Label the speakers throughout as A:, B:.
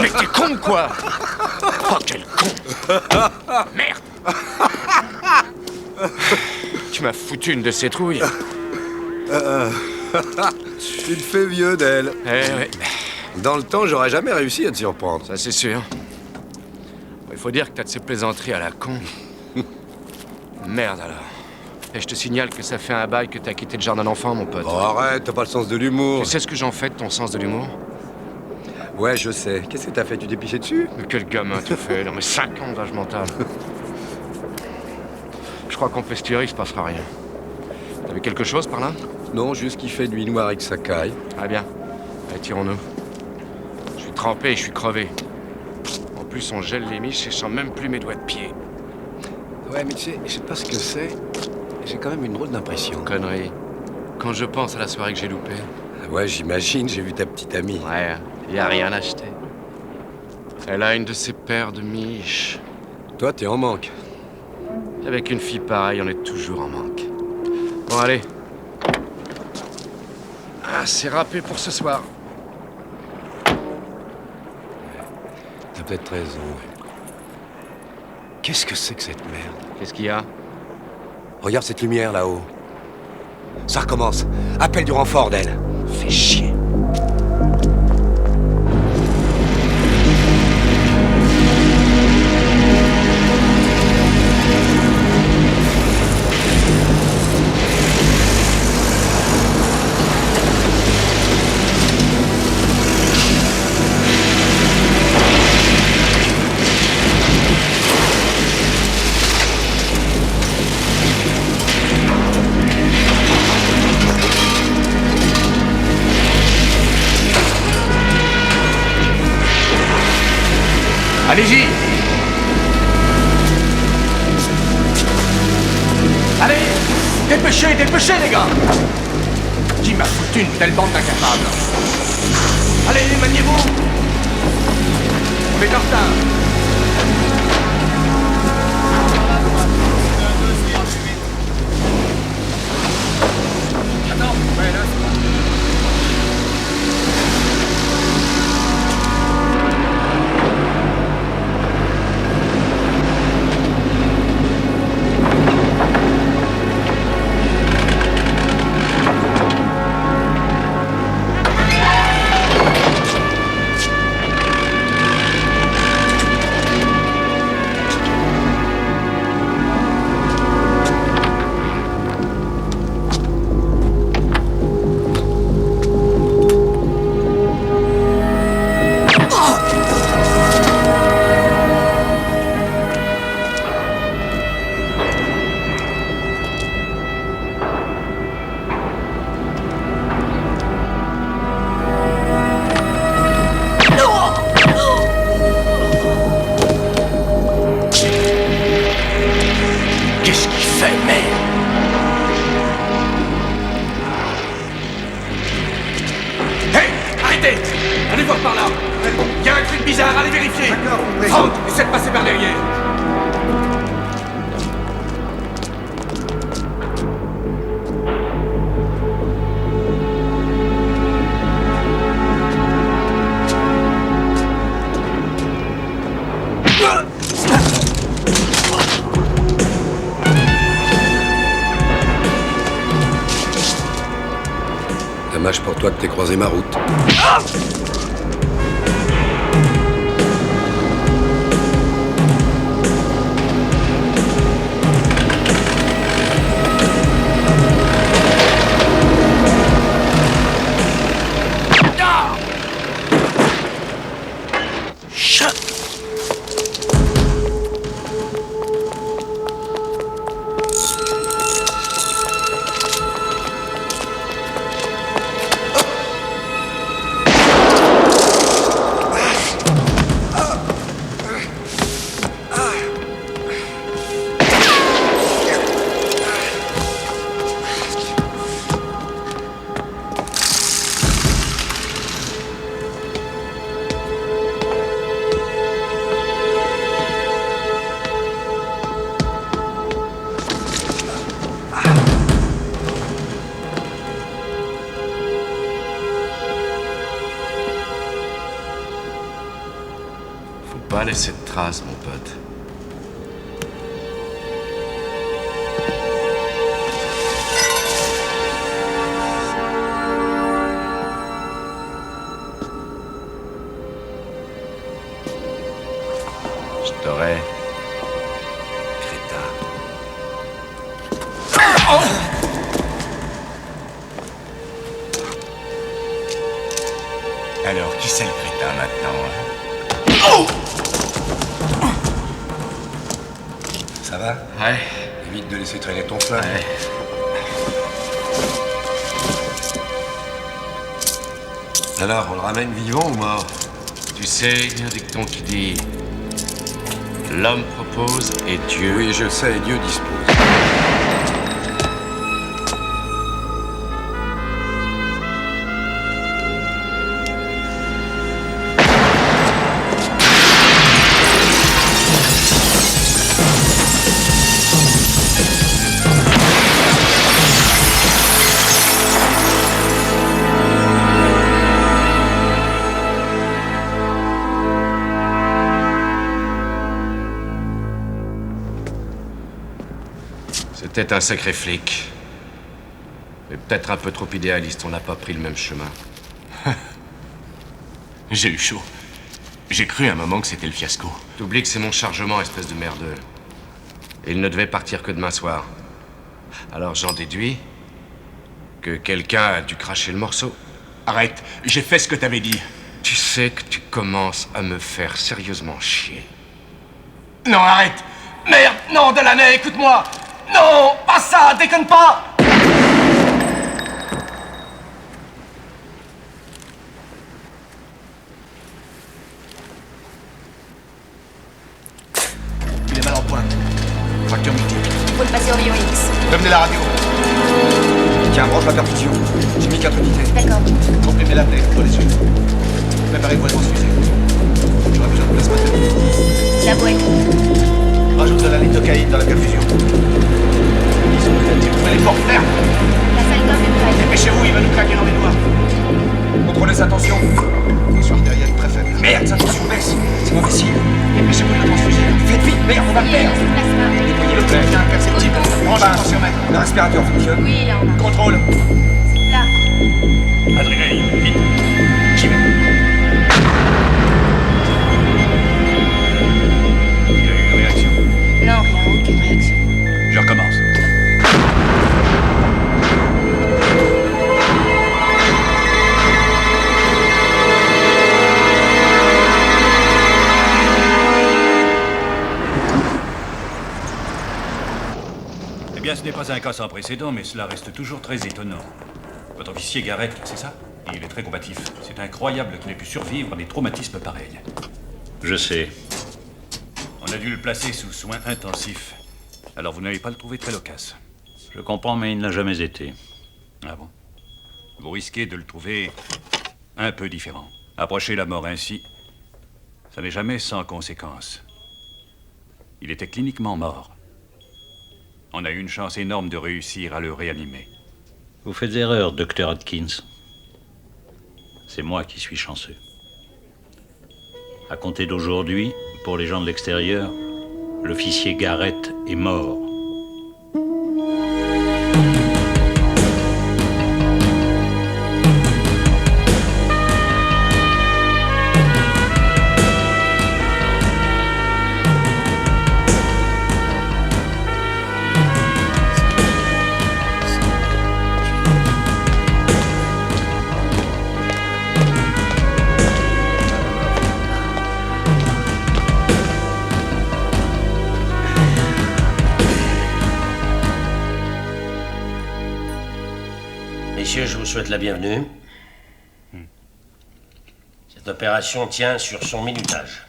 A: mais t'es con ou quoi? Oh, quel con! Merde! Tu m'as foutu une de ces trouilles.
B: Tu te fais vieux d'elle.
A: Eh ouais,
B: Dans le temps, j'aurais jamais réussi à te surprendre.
A: ça c'est sûr. Il faut dire que t'as de ces plaisanteries à la con. Merde alors. Et je te signale que ça fait un bail que t'as quitté le jardin d'enfants, mon pote.
B: Oh, arrête, t'as pas le sens de l'humour.
A: Tu sais ce que j'en fais de ton sens de l'humour?
B: Ouais, je sais. Qu'est-ce que t'as fait? Tu t'es piché dessus?
A: Mais quel gamin tu fais? Non mais 5 ans d'âge mental. Je crois qu'en pestirie, il se passera rien. T'avais quelque chose par là?
B: Non, juste qu'il fait nuit noire avec sa caille.
A: Ah bien. Allez, tirons-nous. Je suis trempé et je suis crevé. En plus, on gèle les miches et je sens même plus mes doigts de pied.
B: Ouais, mais tu sais, je sais pas ce que c'est. J'ai quand même une drôle d'impression.
A: Connerie. Quand je pense à la soirée que j'ai loupée.
B: Ouais, j'imagine, j'ai vu ta petite amie.
A: Ouais, y a rien acheté. Elle a une de ces paires de miches.
B: Toi, t'es en manque.
A: Avec une fille pareille, on est toujours en manque. Bon, allez. Ah, c'est râpé pour ce soir.
B: T'as peut-être raison. Qu'est-ce que c'est que cette merde?
A: Qu'est-ce qu'il y a?
B: Regarde cette lumière là-haut. Ça recommence. Appelle du renfort d'elle. Fais chier.
A: Allez-y! Allez! Dépêchez, dépêchez, les gars! Qui m'a foutu une telle bande d'incapables? Allez, maniez-vous! On est en retard! Attends, ouais, là, c'est bon. Allez voir par là. Il y a un truc bizarre, allez vérifier.
B: D'accord, compris.
A: Franck, essaie de passer par derrière.
B: Dommage pour toi que t'aies croisé ma route.
C: pas laisser de traces, mon pote. Je t'aurais...
B: Crétin.
D: Alors, qui c'est le crétin maintenant, hein?
B: Ça va?
C: Ouais,
B: Évite de laisser traîner ton flingue.
C: ouais.
B: Alors, on le ramène vivant ou mort?
C: Tu sais, il y a un dicton qui dit... L'homme propose et Dieu...
B: Oui, je sais, Dieu dispose.
C: C'était un sacré flic. Mais peut-être un peu trop idéaliste, on n'a pas pris le même chemin.
D: J'ai eu chaud. J'ai cru à un moment que c'était le fiasco.
C: T'oublies que c'est mon chargement, espèce de merdeux. Et il ne devait partir que demain soir. Alors j'en déduis que quelqu'un a dû cracher le morceau.
D: Arrête, j'ai fait ce que t'avais dit.
C: Tu sais que tu commences à me faire sérieusement chier.
A: Non, arrête! Merde! Non, Delaney, écoute-moi! Non! Pas ça! Déconne pas! Il est mal en point. Fracture multiple.
E: Faut le passer au rayon X.
A: Revenez la radio.
B: Tiens, branche la perfusion. J'ai mis 4 unités.
E: D'accord.
A: Comprimez la tête, pour les yeux. Préparez-vous à transfuser. J'aurai besoin de plasma.
E: La boîte.
A: Rajoute de la lidocaïne dans la perfusion. Ils sont peut-être trouvé les portes fermes.
E: La salle d'homme est prête.
A: Dépêchez-vous, il va nous claquer dans les doigts.
B: Contrôlez sa tension.
A: Tension artérielle très faible.
B: Merde, sa tension baisse. C'est mauvais signe.
A: Dépêchez-vous de le transfuser.
B: Faites vite, merde, on va le
E: Oui,
B: perdre.
E: c'est plasma.
A: Nettoyez le plaie, c'est imperceptible. Branche la tensiomètre.
B: Le respirateur fonctionne.
E: Oui, là, on a.
A: Contrôle.
E: Là.
D: Adrénaline, vite. J'y vais. Il y a eu une réaction.
E: Non, rien, aucune réaction.
D: Je recommence.
F: Eh bien, ce n'est pas un cas sans précédent, mais cela reste toujours très étonnant. Votre officier Garrett, c'est ça? Il est très combatif. C'est incroyable qu'il ait pu survivre à des traumatismes pareils.
G: Je sais.
F: On a dû le placer sous soins intensifs. Alors vous n'allez pas le trouver très loquace.
G: Je comprends, mais il n'a jamais été.
F: Ah bon? Vous risquez de le trouver un peu différent. Approcher la mort ainsi, ça n'est jamais sans conséquence. Il était cliniquement mort. On a eu une chance énorme de réussir à le réanimer.
G: Vous faites erreur, Dr. Atkins. C'est moi qui suis chanceux. À compter d'aujourd'hui, pour les gens de l'extérieur, l'officier Garrett est mort.
H: Messieurs, je vous souhaite la bienvenue. Cette opération tient sur son minutage.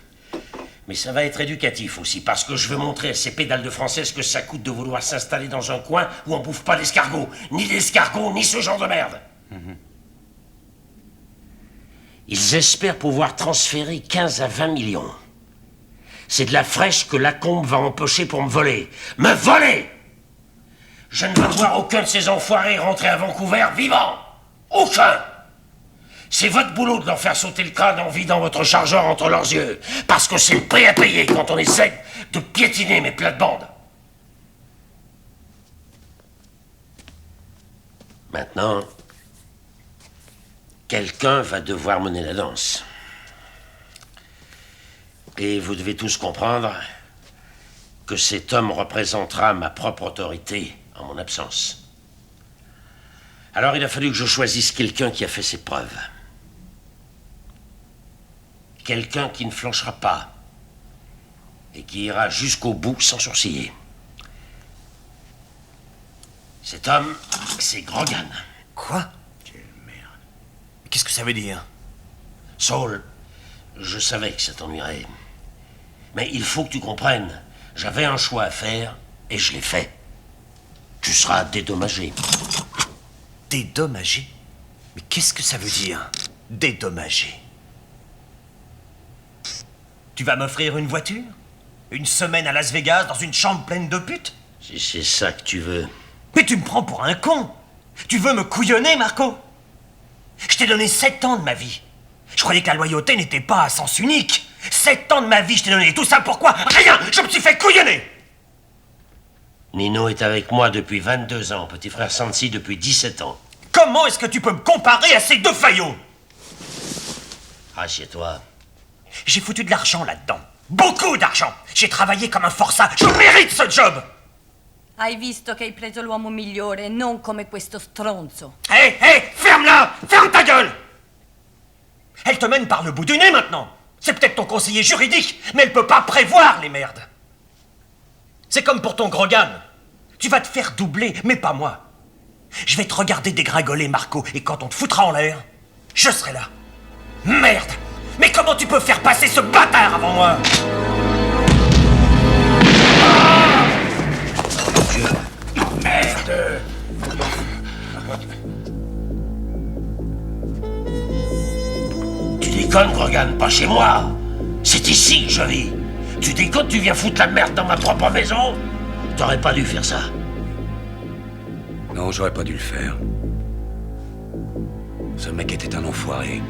H: Mais ça va être éducatif aussi, parce que je veux montrer à ces pédales de français ce que ça coûte de vouloir s'installer dans un coin où on bouffe pas d'escargots. Ni d'escargots, ni ce genre de merde. Ils espèrent pouvoir transférer 15 à 20 millions. C'est de la fraîche que Lacombe va empocher pour me voler. Me voler! Je ne veux voir aucun de ces enfoirés rentrer à Vancouver vivant. Aucun! C'est votre boulot de leur faire sauter le crâne en vidant votre chargeur entre leurs yeux. Parce que c'est le prix à payer quand on essaie de piétiner mes plates-bandes. Maintenant, quelqu'un va devoir mener la danse. Et vous devez tous comprendre que cet homme représentera ma propre autorité en mon absence. Alors il a fallu que je choisisse quelqu'un qui a fait ses preuves. Quelqu'un qui ne flanchera pas et qui ira jusqu'au bout sans sourciller. Cet homme, c'est Grogan.
I: Quoi? Quelle merde. Mais qu'est-ce que ça veut dire?
H: Saul, je savais que ça t'ennuierait. Mais il faut que tu comprennes. J'avais un choix à faire et je l'ai fait. Tu seras dédommagé.
I: Dédommagé? Mais qu'est-ce que ça veut dire? Dédommagé? Tu vas m'offrir une voiture? Une semaine à Las Vegas dans une chambre pleine de putes?
H: Si c'est ça que tu veux.
I: Mais tu me prends pour un con! Tu veux me couillonner, Marco? Je t'ai donné 7 ans de ma vie. Je croyais que la loyauté n'était pas à sens unique. 7 ans de ma vie, je t'ai donné. Tout ça pourquoi? Rien! Je me suis fait couillonner!
H: Nino est avec moi depuis 22 ans, petit frère Sansi depuis 17 ans.
I: Comment est-ce que tu peux me comparer à ces deux faillots?
H: Assieds-toi.
I: J'ai foutu de l'argent là-dedans. Beaucoup d'argent! J'ai travaillé comme un forçat. Je mérite ce job!
E: Hai visto che hai preso l'uomo migliore, non come questo stronzo.
I: Hé, hé, ferme-la! Ferme ta gueule! Elle te mène par le bout du nez maintenant. C'est peut-être ton conseiller juridique, mais elle peut pas prévoir les merdes. C'est comme pour ton Grogan. Tu vas te faire doubler, mais pas moi. Je vais te regarder dégringoler, Marco, et quand on te foutra en l'air, je serai là. Merde! Mais comment tu peux faire passer ce bâtard avant moi?
H: Merde! Tu déconnes, Grogan, pas chez moi. C'est ici que je vis. Tu déconnes, tu viens foutre la merde dans ma propre maison? T'aurais pas dû faire ça.
B: Non, j'aurais pas dû le faire. Ce mec était un enfoiré.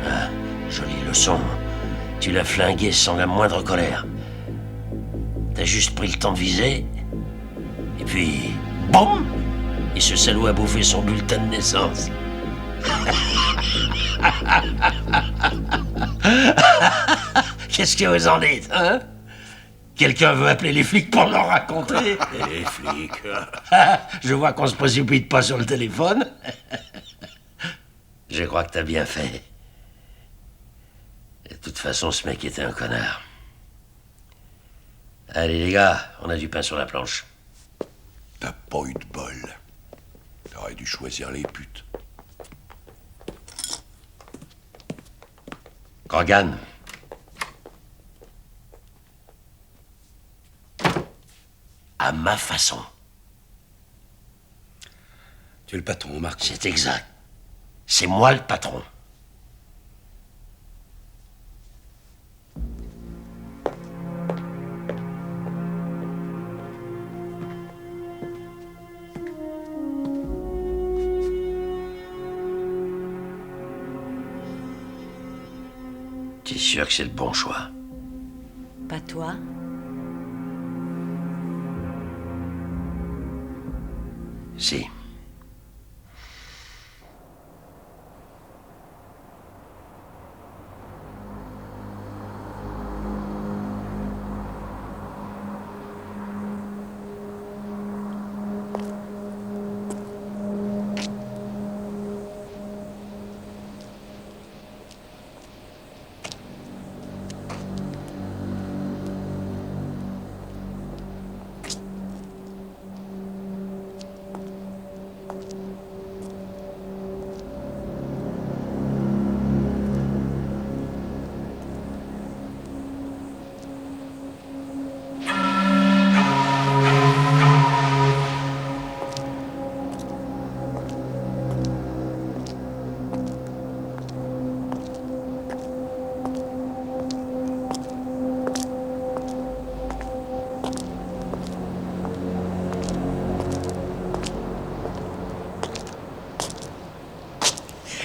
H: Ah, jolie leçon. Tu l'as flingué sans la moindre colère. T'as juste pris le temps de viser. Et puis, boum! Et ce salaud a bouffé son bulletin de naissance. Qu'est-ce que vous en dites, hein? Quelqu'un veut appeler les flics pour leur raconter?
B: Les flics.
H: Je vois qu'on se précipite pas sur le téléphone. Je crois que t'as bien fait. De toute façon, ce mec était un connard. Allez, les gars, on a du pain sur la planche.
B: T'as pas eu de bol. T'aurais dû choisir les putes.
H: Grogan. À ma façon.
B: Tu es le patron, Marc.
H: C'est exact. C'est moi le patron. T'es sûr que c'est le bon choix?
E: Pas toi?
H: Si.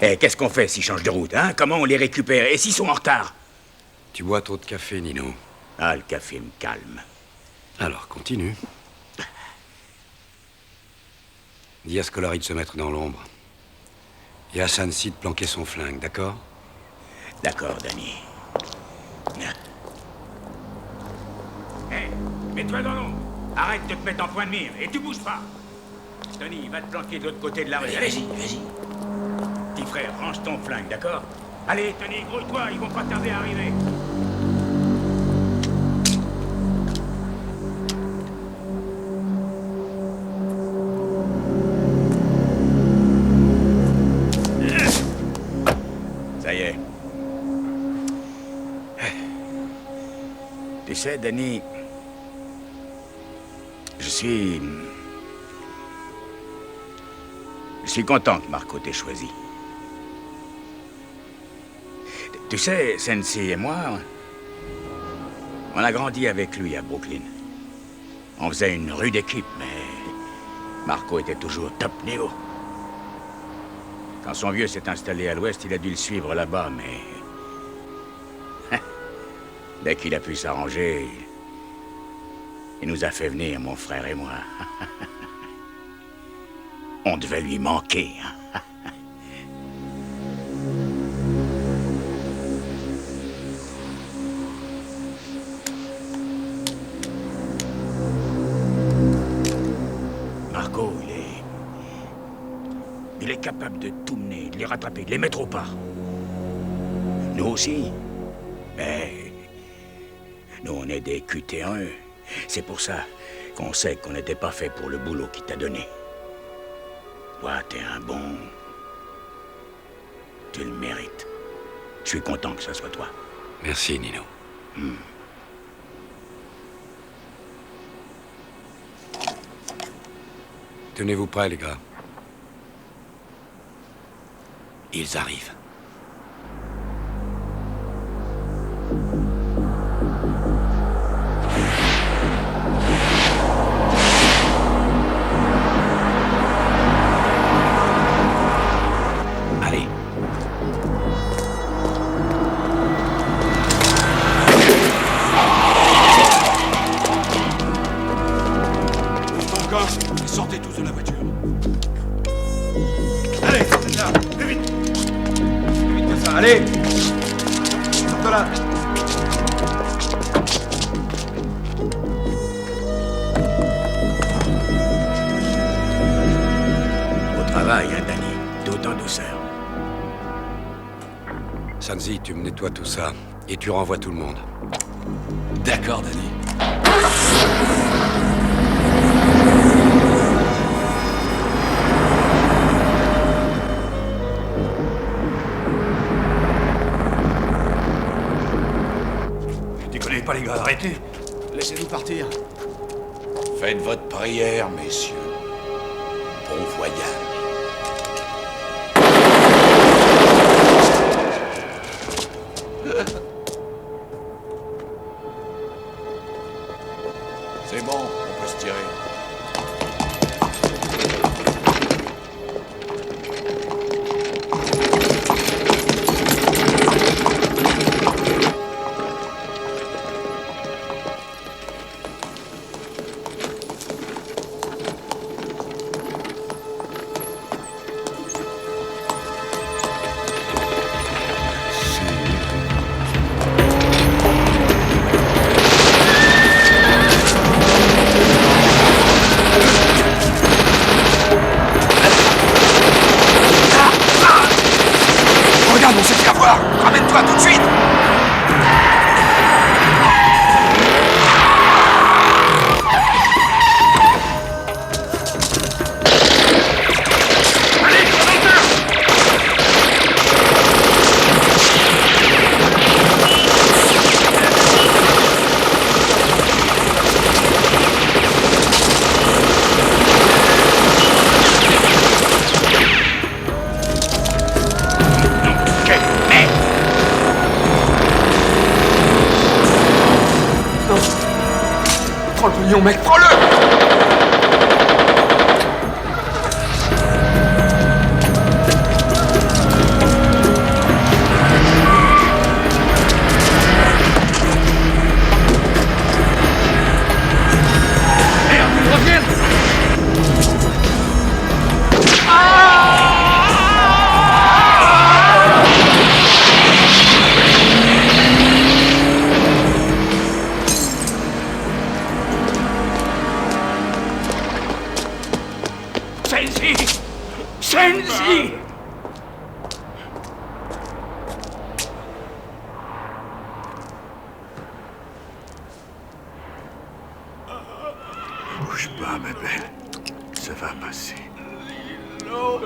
J: Eh, qu'est-ce qu'on fait s'ils changent de route, hein? Comment on les récupère? Et s'ils sont en retard?
B: Tu bois trop de café, Nino.
J: Ah, le café me calme.
B: Alors, continue. Dis à Scolari de se mettre dans l'ombre. Et à Sansi de planquer son flingue, d'accord?
J: D'accord, Danny. Hé, mets-toi dans l'ombre. Arrête de te mettre en point de mire et tu bouges pas. Tony, va te planquer de l'autre côté de la rue.
H: Vas-y, vas-y.
J: Petit frère, range ton flingue, d'accord? Allez, Tony, grouille-toi, ils vont pas tarder à arriver. Ça y est. Tu sais, Danny, je suis content que Marco t'ait choisi. Tu sais, Sensi et moi, on a grandi avec lui à Brooklyn. On faisait une rude équipe, mais Marco était toujours top niveau. Quand son vieux s'est installé à l'ouest, il a dû le suivre là-bas, mais... dès qu'il a pu s'arranger, il nous a fait venir, mon frère et moi. On devait lui manquer. Marco, il est capable de tout mener, de les rattraper, de les mettre au pas. Nous aussi. Mais nous, on est des QT1. C'est pour ça qu'on sait qu'on n'était pas fait pour le boulot qu'il t'a donné. Toi, t'es un bon... Tu le mérites. Je suis content que ce soit toi.
B: Merci, Nino. Tenez-vous prêts, les gars. Ils arrivent. Allez.
A: Encore, sortez tous de la voiture. Allez, c'est là, plus vite. Plus vite que ça, allez. Sortez là.
J: Au travail, hein, Danny. Tout en douceur.
B: Sansi, tu me nettoies tout ça. Et tu renvoies tout le monde.
A: D'accord, Danny.
F: Déconnez pas, les gars, arrêtez.
A: Laissez-nous partir.
K: Faites votre prière, messieurs. Bon voyage. C'est bon, on peut se tirer.
B: Regarde, on s'est fait avoir. Ramène-toi tout de suite.
A: Prends le pognon, mec, prends-le.
J: Bouge pas, ma belle. Ça va passer.
K: Non.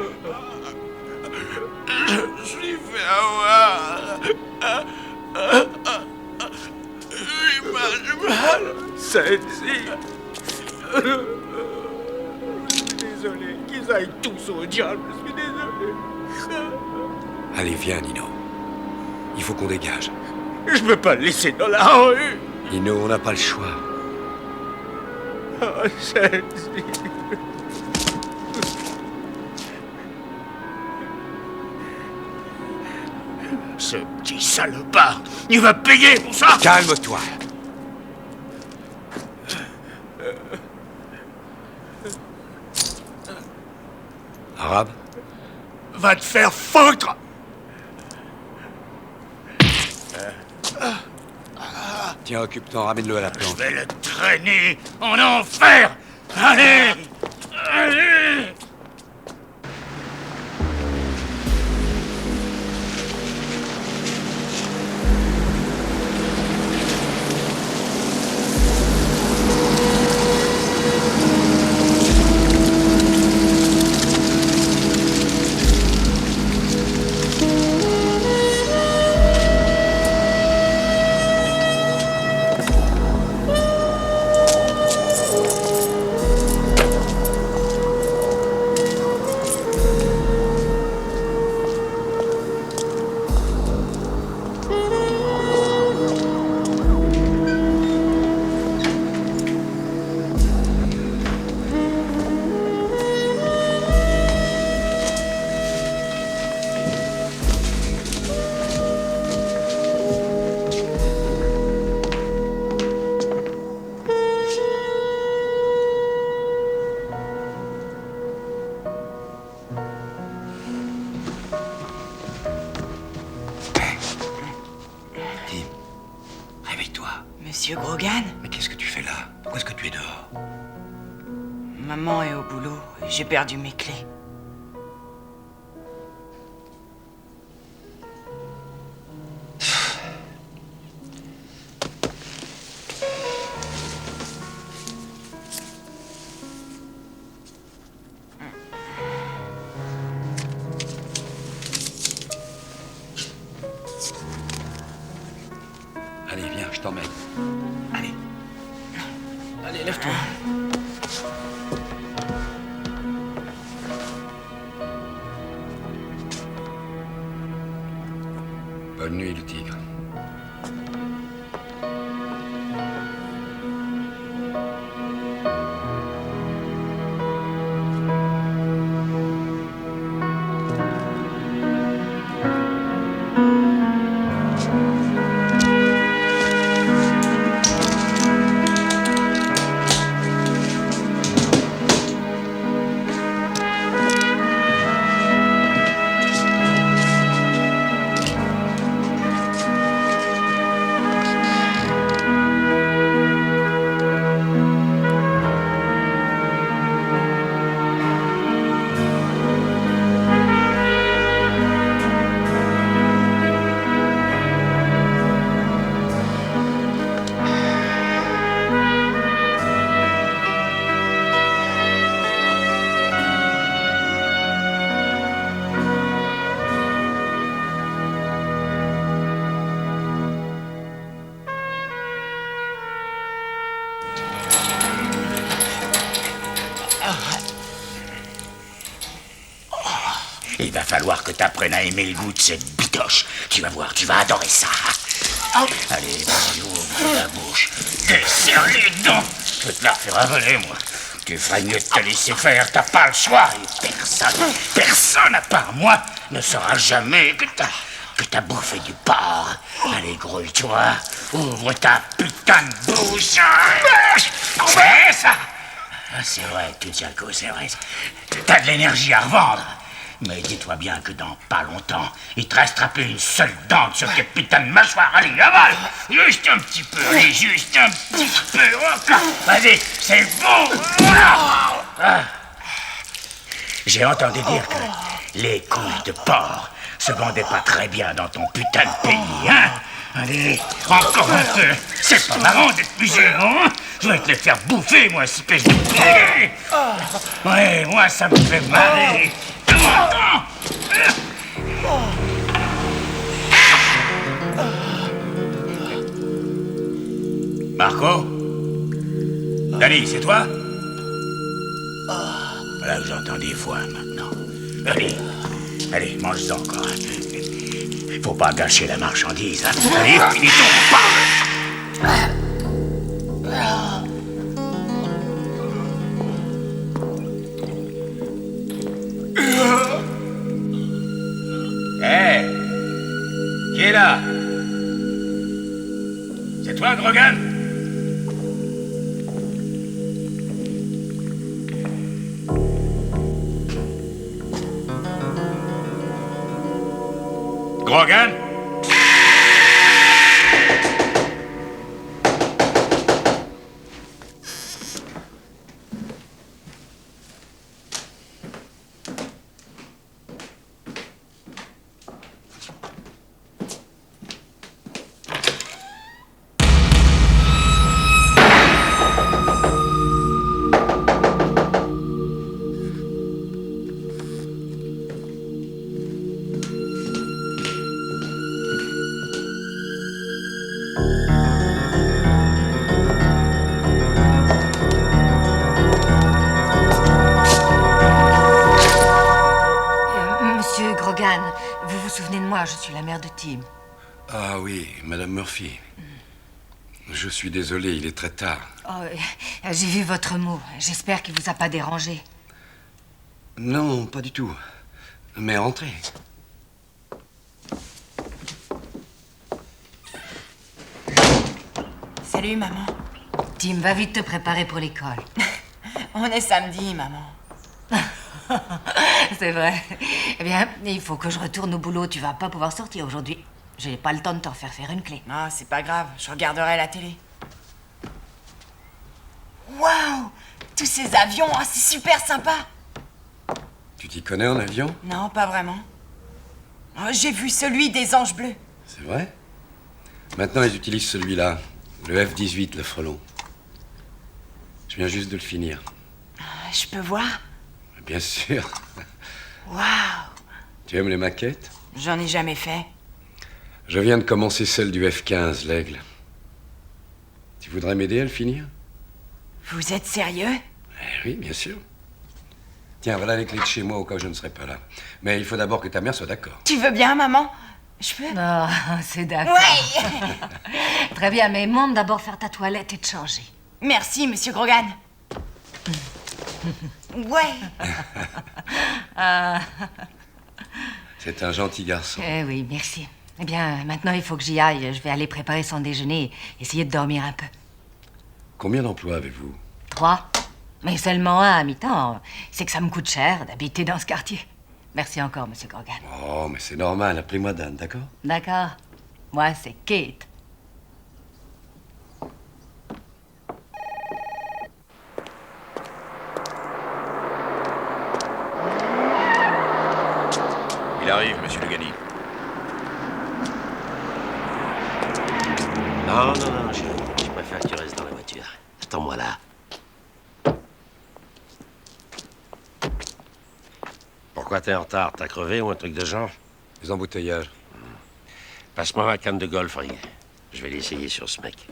K: Je suis fait avoir. J'ai mal.
J: Sensi. Je suis désolé. Qu'ils aillent tous au diable. Je suis désolé.
B: Allez, viens, Nino. Il faut qu'on dégage.
J: Je peux pas le laisser dans la rue.
B: Nino, on n'a pas le choix.
J: Oh, Sensi. Ce petit salopard, il va payer pour ça.
B: Calme-toi. Arabe?
J: Va te faire foutre.
B: Tiens, occupe-toi, ramène-le à la planche.
J: Je vais le traîner en enfer. Allez. Allez.
L: Monsieur Grogan?
B: Mais qu'est-ce que tu fais là? Pourquoi est-ce que tu es dehors?
L: Maman est au boulot et j'ai perdu mes clés.
B: Allez, viens, je t'emmène. Allez.
L: Allez, lève-toi.
B: Bonne nuit, le tigre.
J: Il va falloir que t'apprennes à aimer le goût de cette bidoche. Tu vas voir, tu vas adorer ça. Allez, vas-y, ouvre la bouche. Desserre les dents. Je vais te la refaire avaler, moi. Tu ferais mieux de te laisser faire, t'as pas le choix. Et personne à part moi ne saura jamais que t'as bouffé du porc. Allez, grouille-toi. Ouvre ta putain de bouche. C'est ça. Ah, c'est vrai, tu tiens le coup, c'est vrai. T'as de l'énergie à revendre. Mais dis-toi bien que dans pas longtemps, il te restera plus une seule dent sur tes putains de mâchoires. Allez, avale. Juste un petit peu, allez, juste un petit peu. Vas-y, c'est bon. Ah. J'ai entendu dire que les couilles de porc se vendaient pas très bien dans ton putain de pays, hein? Allez, encore un peu. C'est pas marrant d'être musulman, hein? Je vais te les faire bouffer, moi, espèce de... Ouais, moi, ça me fait marrer. Marco? Danny, c'est toi? Voilà que j'entends des voix maintenant. Allez, mange-en encore un peu. Faut pas gâcher la marchandise, hein. Allez, finis ton pain. Hé! Qui est là? C'est toi, Grogan? Grogan?
M: Monsieur Grogan, vous vous souvenez de moi, je suis la mère de Tim.
B: Ah oui, Madame Murphy. Je suis désolé, il est très tard.
M: Oh, j'ai vu votre mot. J'espère qu'il vous a pas dérangé.
B: Non, pas du tout. Mais entrez.
L: Salut, maman.
M: Tim, va vite te préparer pour l'école.
L: On est samedi, maman.
M: C'est vrai. Eh bien, il faut que je retourne au boulot. Tu vas pas pouvoir sortir aujourd'hui. J'ai pas le temps de te refaire faire une clé.
L: Non, c'est pas grave. Je regarderai la télé. Waouh! Tous ces avions, oh, c'est super sympa.
B: Tu t'y connais en avion?
L: Non, pas vraiment. Oh, j'ai vu celui des Anges Bleus.
B: C'est vrai? Maintenant, ils utilisent celui-là. Le F-18, le frelon. Je viens juste de le finir.
L: Je peux voir?
B: Bien sûr.
L: Waouh!
B: Tu aimes les maquettes?
L: J'en ai jamais fait.
B: Je viens de commencer celle du F-15, l'Aigle. Tu voudrais m'aider à le finir?
L: Vous êtes sérieux?
B: Oui, bien sûr. Tiens, voilà les clés de chez moi au cas où je ne serai pas là. Mais il faut d'abord que ta mère soit d'accord.
L: Tu veux bien, maman? Je peux?
M: Non, c'est d'accord.
L: Ouais!
M: Très bien, mais monte d'abord faire ta toilette et te changer.
L: Merci, monsieur Grogan. Ouais.
B: C'est un gentil garçon.
M: Oui, merci. Eh bien, maintenant, il faut que j'y aille. Je vais aller préparer son déjeuner et essayer de dormir un peu.
B: Combien d'emplois avez-vous?
M: 3. Mais seulement un à mi-temps. C'est que ça me coûte cher d'habiter dans ce quartier. Merci encore, monsieur Grogan.
B: Oh, mais c'est normal. Appelez-moi Dan, d'accord?
M: D'accord. Moi, c'est Kate.
F: Il arrive, monsieur Legani.
H: Non, chérie. Je préfère que tu restes dans la voiture. Attends-moi là. Pourquoi t'es en retard? T'as crevé ou un truc de genre?
B: Les embouteillages.
H: Passe-moi ma canne de golf, Ring. Je vais l'essayer sur ce mec.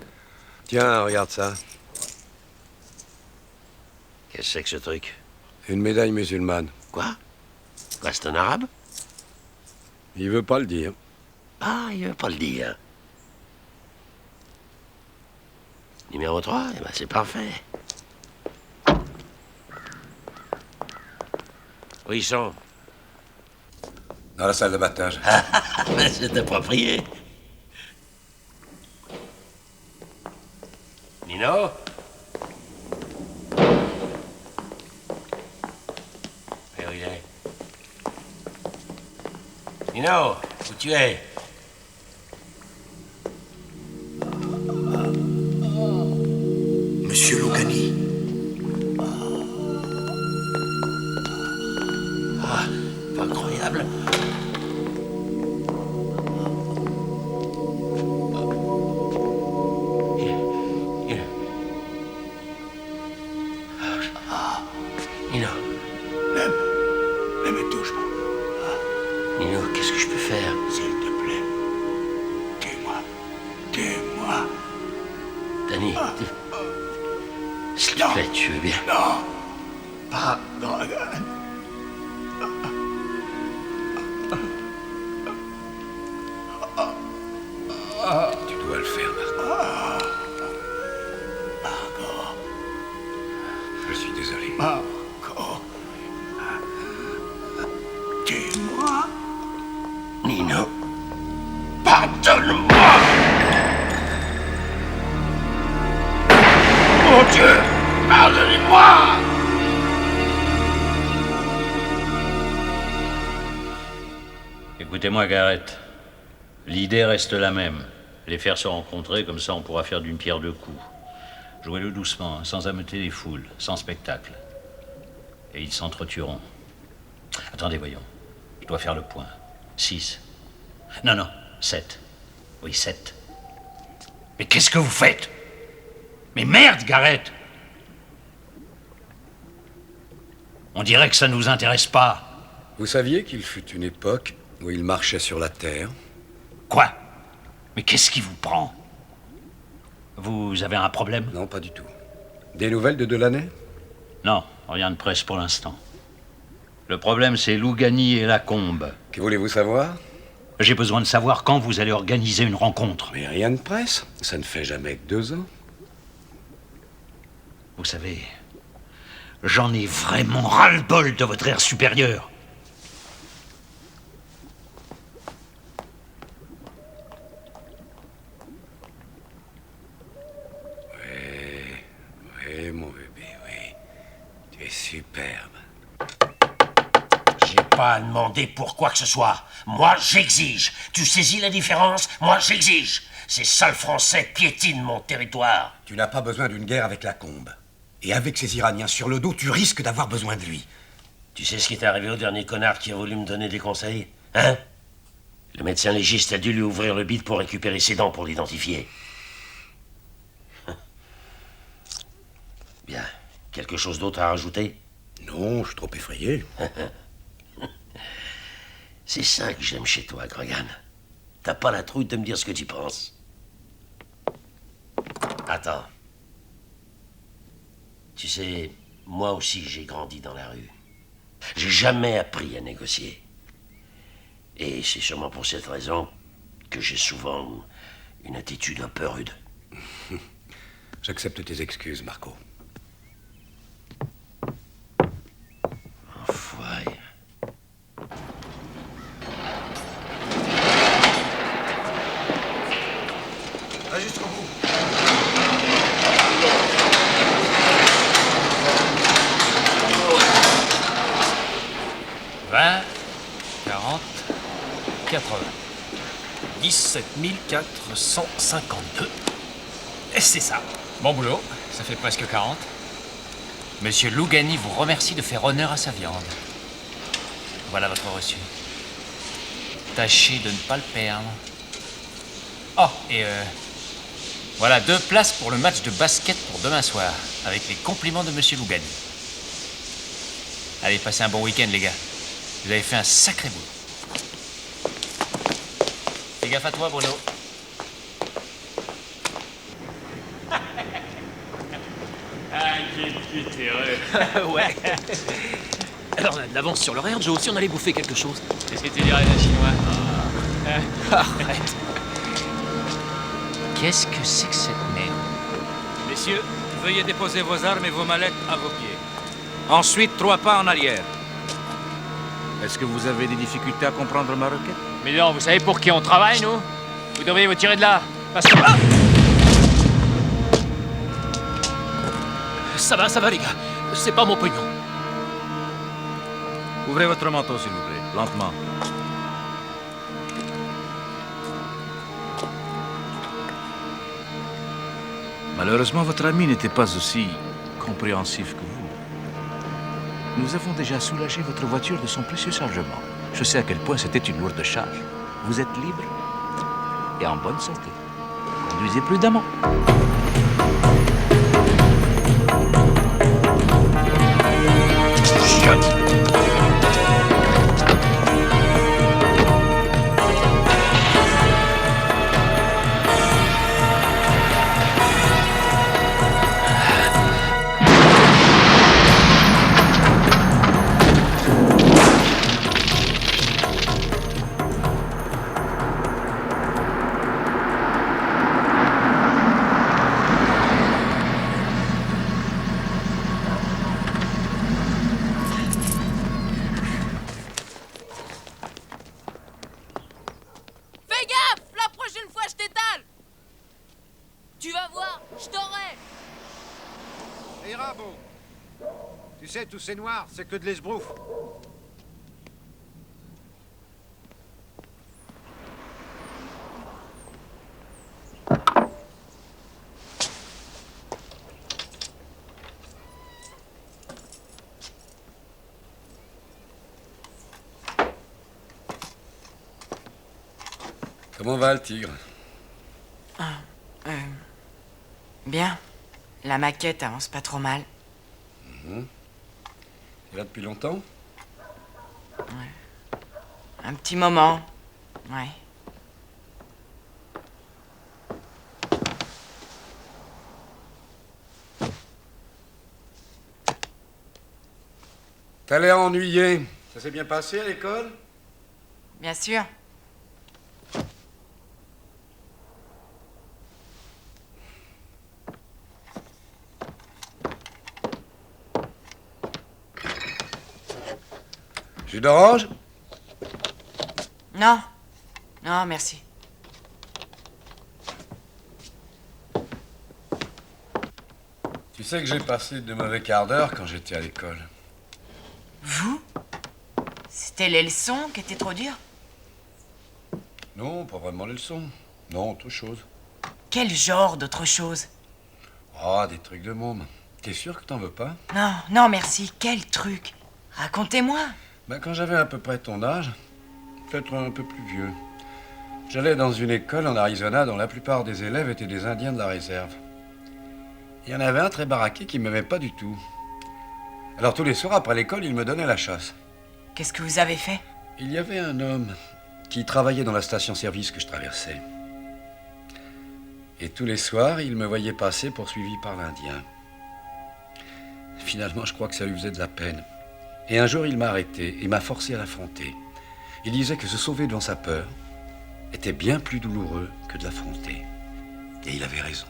B: Tiens, regarde ça.
H: Qu'est-ce que c'est que ce truc?
B: Une médaille musulmane.
H: Quoi, c'est un arabe?
B: Il veut pas le dire.
H: Ah, il veut pas le dire. Numéro 3, eh ben c'est parfait. Où ils sont?
B: Dans la salle de battage.
H: C'est approprié. Nino? Où il est? Nino, où tu es?
N: Monsieur Lugani.
H: Ah, pas incroyable. Danny. S'il te plaît, tu veux bien?
A: Non, pas Grogan.
B: Tu dois le faire, Marco.
A: Marco.
B: Je suis désolé.
A: Marco. Dis-moi.
H: Nino, pardonne-moi! Mon Dieu, pardonnez-moi!
G: Écoutez-moi, Garrett. L'idée reste la même. Les faire se rencontrer, comme ça on pourra faire d'une pierre deux coups. Jouez-le doucement, hein, sans ameuter les foules, sans spectacle. Et ils s'entretueront. Attendez, voyons. Je dois faire le point. 6. Non, 7. Oui, 7.
J: Mais qu'est-ce que vous faites? Mais merde, Garrett! On dirait que ça ne nous intéresse pas.
B: Vous saviez qu'il fut une époque où il marchait sur la Terre?
J: Quoi? Mais qu'est-ce qui vous prend? Vous avez un problème?
B: Non, pas du tout. Des nouvelles de Delaney?
G: Non, rien de presse pour l'instant. Le problème, c'est Lougani et Lacombe.
B: Que voulez-vous savoir?
G: J'ai besoin de savoir quand vous allez organiser une rencontre.
B: Mais rien de presse. Ça ne fait jamais que 2 ans.
G: Vous savez, j'en ai vraiment ras-le-bol de votre air supérieur.
B: Oui, mon bébé, oui. Tu es superbe.
H: J'ai pas à demander pour quoi que ce soit. Moi, j'exige. Tu saisis la différence? Moi, j'exige. Ces sales Français piétinent mon territoire.
N: Tu n'as pas besoin d'une guerre avec Lacombe. Et avec ces Iraniens sur le dos, tu risques d'avoir besoin de lui.
H: Tu sais ce qui est arrivé au dernier connard qui a voulu me donner des conseils? Hein? Le médecin légiste a dû lui ouvrir le bide pour récupérer ses dents pour l'identifier. Bien. Quelque chose d'autre à rajouter?
N: Non, je suis trop effrayé.
H: C'est ça que j'aime chez toi, Grogan. T'as pas la trouille de me dire ce que tu penses. Attends. Tu sais, moi aussi j'ai grandi dans la rue. J'ai jamais appris à négocier. Et c'est sûrement pour cette raison que j'ai souvent une attitude un peu rude.
N: J'accepte tes excuses, Marco.
H: Enfoiré.
A: Va jusqu'au bout.
O: 20, 40, 80. 17 452. Et c'est ça. Bon boulot, ça fait presque 40. Monsieur Lougani vous remercie de faire honneur à sa viande. Voilà votre reçu. Tâchez de ne pas le perdre. Oh, et voilà 2 places pour le match de basket pour demain soir, avec les compliments de Monsieur Lougani. Allez, passez un bon week-end, les gars. Vous avez fait un sacré boulot. Fais gaffe à toi, Bruno.
P: Ah, quel putéreux.
O: Ouais. Alors, on a de l'avance sur l'horaire, Joe. Si on allait bouffer quelque chose.
P: Qu'est-ce que tu dirais d'un chinois?
O: Arrête. Qu'est-ce que c'est que cette merde?
Q: Messieurs, veuillez déposer vos armes et vos mallettes à vos pieds. Ensuite, 3 pas en arrière. Est-ce que vous avez des difficultés à comprendre ma requête?
P: Mais non, vous savez pour qui on travaille, nous? Vous devriez vous tirer de là. Parce que... Ah!
O: Ça va, les gars. C'est pas mon pognon.
Q: Ouvrez votre manteau, s'il vous plaît. Lentement. Malheureusement, votre ami n'était pas aussi compréhensif que vous. Nous avons déjà soulagé votre voiture de son précieux chargement. Je sais à quel point c'était une lourde charge. Vous êtes libre et en bonne santé. Conduisez prudemment. Chiotte.
L: Tu vas voir, je t'aurai.
R: Ça ira, bon. Tu sais, tous ces noirs, c'est que de l'esbrouf.
B: Comment va le tigre?
L: Bien. La maquette avance pas trop mal.
B: T'es là depuis longtemps?
L: Un petit moment. Ouais.
B: T'as l'air ennuyé. Ça s'est bien passé à l'école?
L: Bien sûr.
B: Jus d'orange?
L: Non. Non, merci.
B: Tu sais que j'ai passé de mauvais quarts d'heure quand j'étais à l'école.
L: Vous? C'était les leçons qui étaient trop dures?
B: Non, pas vraiment les leçons. Non, autre chose.
L: Quel genre d'autre chose?
B: Oh, des trucs de môme. T'es sûr que t'en veux pas?
L: Non, non, merci. Quel truc? Racontez-moi.
B: Ben, quand j'avais à peu près ton âge, peut-être un peu plus vieux, j'allais dans une école en Arizona dont la plupart des élèves étaient des Indiens de la réserve. Il y en avait un très baraqué qui ne m'aimait pas du tout. Alors tous les soirs après l'école, il me donnait la chasse.
L: Qu'est-ce que vous avez fait?
B: Il y avait un homme qui travaillait dans la station-service que je traversais. Et tous les soirs, il me voyait passer poursuivi par l'Indien. Finalement, je crois que ça lui faisait de la peine. Et un jour, il m'a arrêté et m'a forcé à l'affronter. Il disait que se sauver devant sa peur était bien plus douloureux que de l'affronter. Et il avait raison.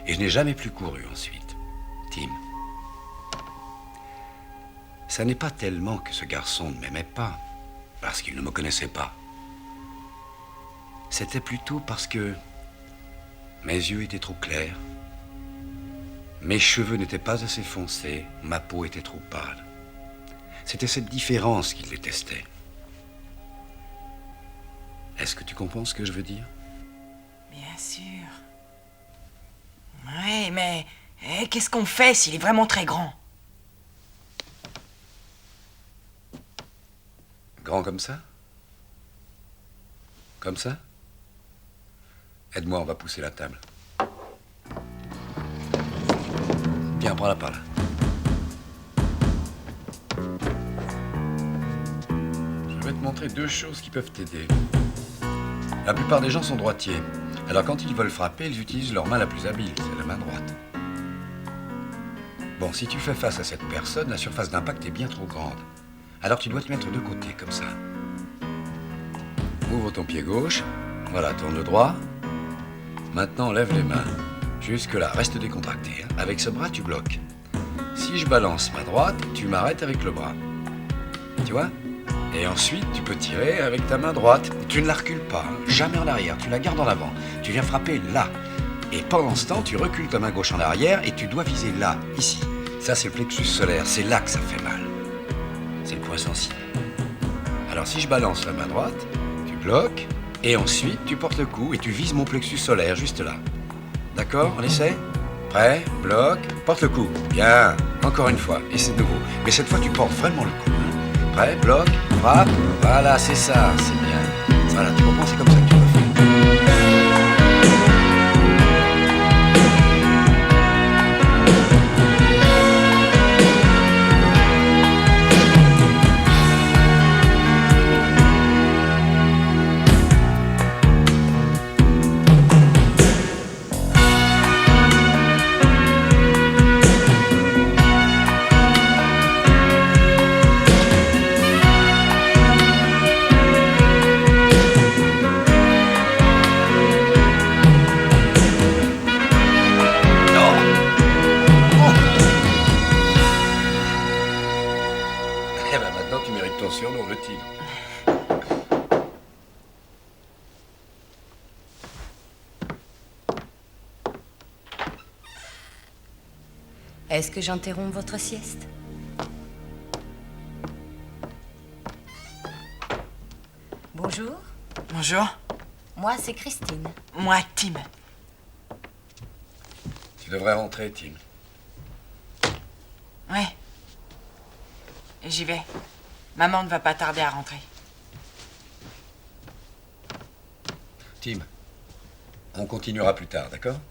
B: Et je n'ai jamais plus couru ensuite. Tim. Ça n'est pas tellement que ce garçon ne m'aimait pas, parce qu'il ne me connaissait pas. C'était plutôt parce que mes yeux étaient trop clairs, mes cheveux n'étaient pas assez foncés, ma peau était trop pâle. C'était cette différence qu'il détestait. Est-ce que tu comprends ce que je veux dire?
L: Bien sûr. Oui, mais qu'est-ce qu'on fait s'il est vraiment très grand?
B: Grand comme ça? Comme ça? Aide-moi, on va pousser la table. Viens, prends-la par là. Je vais te montrer deux choses qui peuvent t'aider. La plupart des gens sont droitiers. Alors quand ils veulent frapper, ils utilisent leur main la plus habile, c'est la main droite. Bon, si tu fais face à cette personne, la surface d'impact est bien trop grande. Alors tu dois te mettre de côté, comme ça. Ouvre ton pied gauche. Voilà, tourne le droit. Maintenant, lève les mains. Jusque-là, reste décontracté. Hein. Avec ce bras, tu bloques. Si je balance ma droite, tu m'arrêtes avec le bras. Tu vois? Et ensuite, tu peux tirer avec ta main droite. Tu ne la recules pas, hein. Jamais en arrière. Tu la gardes en avant. Tu viens frapper là. Et pendant ce temps, tu recules ta main gauche en arrière et tu dois viser là, ici. Ça, c'est le plexus solaire. C'est là que ça fait mal. C'est le point sensible. Alors, si je balance la main droite, tu bloques. Et ensuite, tu portes le coup et tu vises mon plexus solaire, juste là. D'accord? On essaie? Prêt? Bloc. Porte le coup. Bien. Encore une fois. Et c'est de nouveau. Mais cette fois, tu portes vraiment le coup. Hein? Prêt? Bloc. Frappe. Voilà, c'est ça. C'est bien. Voilà, tu comprends? C'est comme ça que tu vas faire.
E: Est-ce que j'interromps votre sieste? Bonjour.
L: Bonjour.
E: Moi, c'est Christine.
L: Moi, Tim.
B: Tu devrais rentrer, Tim.
L: Ouais. J'y vais. Maman ne va pas tarder à rentrer.
B: Tim, on continuera plus tard, d'accord?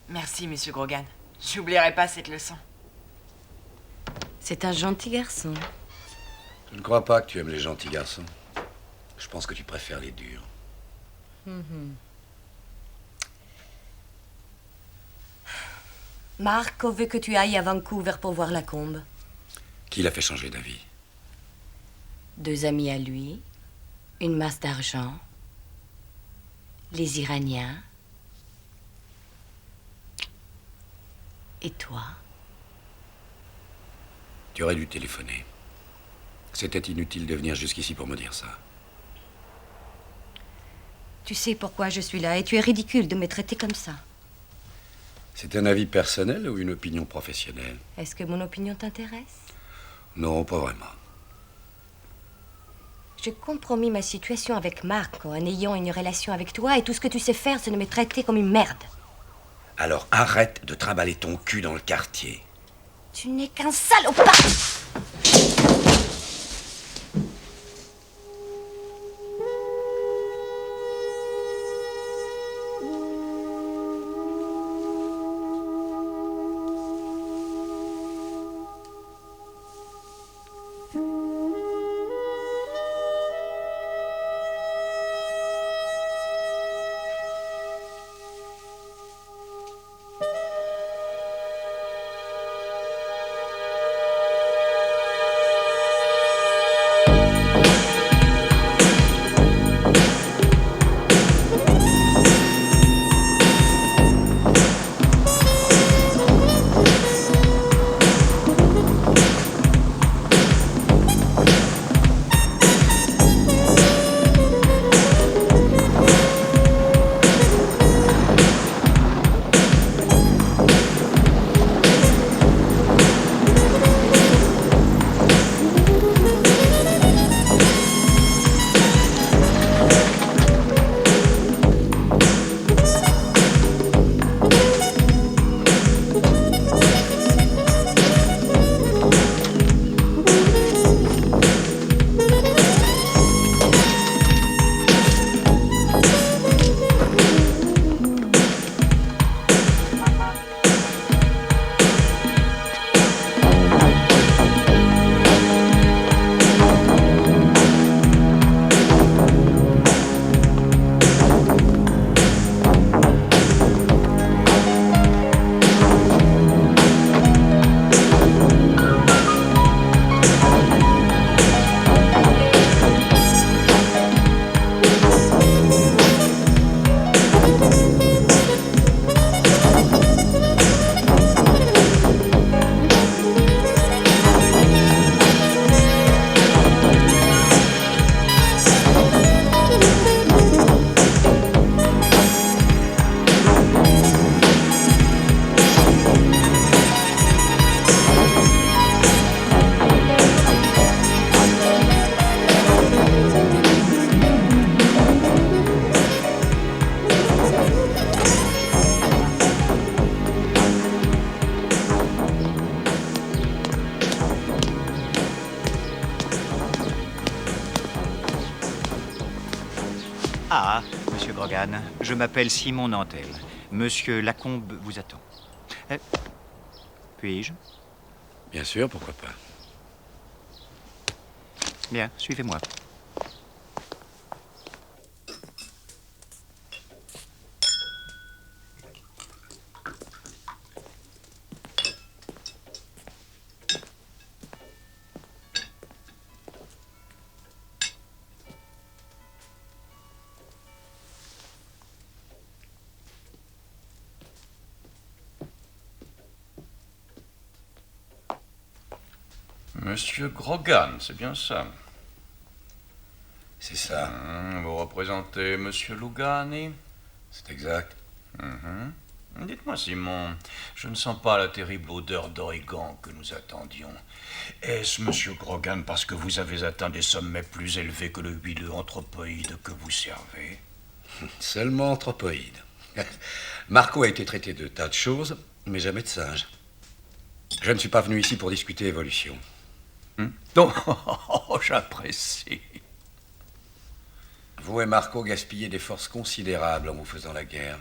L: Merci, monsieur Grogan. J'oublierai pas cette leçon.
E: C'est un gentil garçon.
B: Je ne crois pas que tu aimes les gentils garçons. Je pense que tu préfères les durs.
E: Marco veut que tu ailles à Vancouver pour voir la combe.
B: Qui l'a fait changer d'avis?
E: 2 amis à lui, une masse d'argent, les Iraniens et toi.
B: Tu aurais dû téléphoner. C'était inutile de venir jusqu'ici pour me dire ça.
E: Tu sais pourquoi je suis là et tu es ridicule de me traiter comme ça.
B: C'est un avis personnel ou une opinion professionnelle?
E: Est-ce que mon opinion t'intéresse?
B: Non, pas vraiment.
E: J'ai compromis ma situation avec Marco en ayant une relation avec toi et tout ce que tu sais faire, c'est de me traiter comme une merde.
N: Alors arrête de trimballer ton cul dans le quartier.
E: Tu n'es qu'un salopard!
S: Ah, monsieur Grogan, je m'appelle Simon Nantel. Monsieur Lacombe vous attend. Puis-je?
B: Bien sûr, pourquoi pas.
S: Bien, suivez-moi.
F: Monsieur Grogan, c'est bien ça?
B: C'est ça.
F: Vous représentez Monsieur Lugani?
B: C'est exact.
Q: Dites-moi, Simon, je ne sens pas la terrible odeur d'origan que nous attendions. Est-ce, monsieur Grogan, parce que vous avez atteint des sommets plus élevés que le huileux anthropoïde que vous servez?
B: Seulement anthropoïde. Marco a été traité de tas de choses, mais jamais de singe. Je ne suis pas venu ici pour discuter évolution.
Q: Non, j'apprécie.
B: Vous et Marco gaspillez des forces considérables en vous faisant la guerre.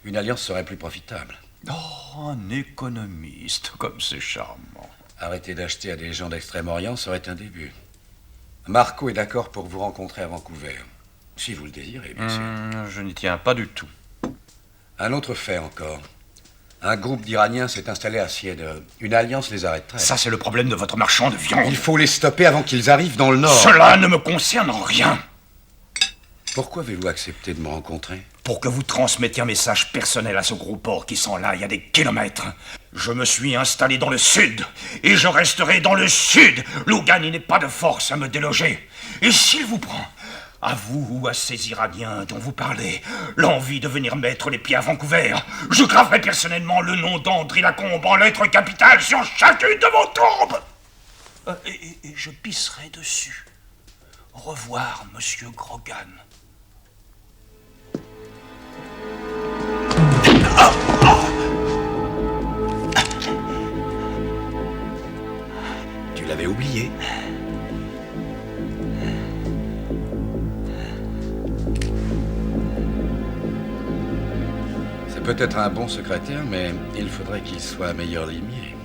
B: Une alliance serait plus profitable.
Q: Oh, un économiste, comme c'est charmant.
B: Arrêter d'acheter à des gens d'Extrême-Orient serait un début. Marco est d'accord pour vous rencontrer à Vancouver. Si vous le désirez, bien sûr.
Q: Je n'y tiens pas du tout.
B: Un autre fait encore. Un groupe d'Iraniens s'est installé à Cedar. Une alliance les arrêterait.
Q: Ça, c'est le problème de votre marchand de viande.
B: Il faut les stopper avant qu'ils arrivent dans le nord.
Q: Cela ne me concerne en rien.
B: Pourquoi avez-vous accepté de me rencontrer?
Q: Pour que vous transmettiez un message personnel à ce gros porc qui sont là il y a des kilomètres. Je me suis installé dans le sud, et je resterai dans le sud. Lougani n'est pas de force à me déloger. Et s'il vous prend, à vous ou à ces Iraniens dont vous parlez, l'envie de venir mettre les pieds à Vancouver, je graverai personnellement le nom d'André Lacombe en lettres capitales sur chacune de vos tombes. Et je pisserai dessus. Au revoir, monsieur Grogan.
B: Tu l'avais oublié. C'est peut-être un bon secrétaire, mais il faudrait qu'il soit un meilleur limier.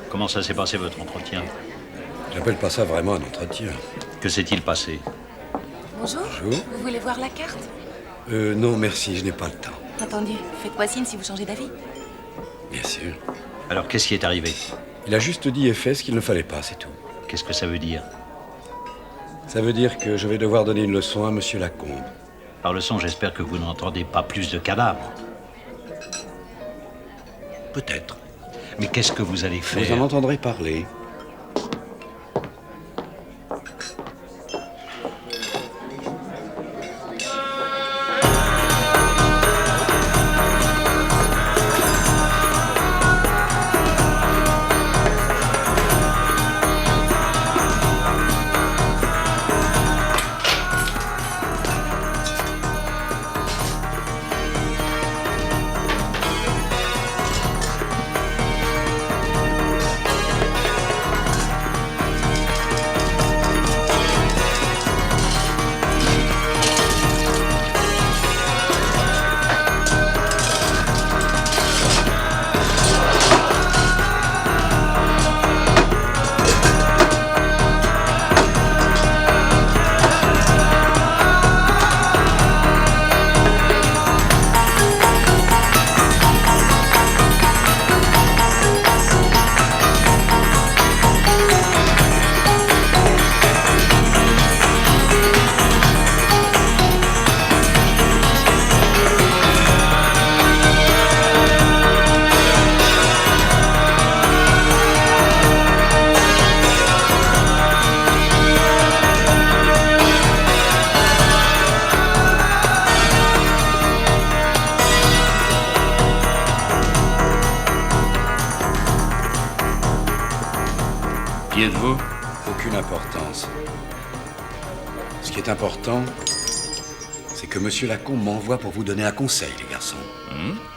G: Comment ça s'est passé, votre entretien?
B: J'appelle pas ça vraiment un entretien.
G: Que s'est-il passé?
T: Bonjour.
B: Bonjour.
T: Vous voulez voir la carte?
B: Non, merci, je n'ai pas le temps.
T: Entendu. Faites-moi signe si vous changez d'avis.
B: Bien sûr.
G: Alors, qu'est-ce qui est arrivé?
B: Il a juste dit et fait ce qu'il ne fallait pas, c'est tout.
G: Qu'est-ce que ça veut dire?
B: Ça veut dire que je vais devoir donner une leçon à monsieur Lacombe.
G: Par leçon, j'espère que vous n'entendez pas plus de cadavres.
B: Peut-être.
G: Mais qu'est-ce que vous allez faire?
B: Vous en entendrez parler.
D: Qui êtes-vous?
B: Aucune importance. Ce qui est important, c'est que monsieur Lacombe m'envoie pour vous donner un conseil, les garçons.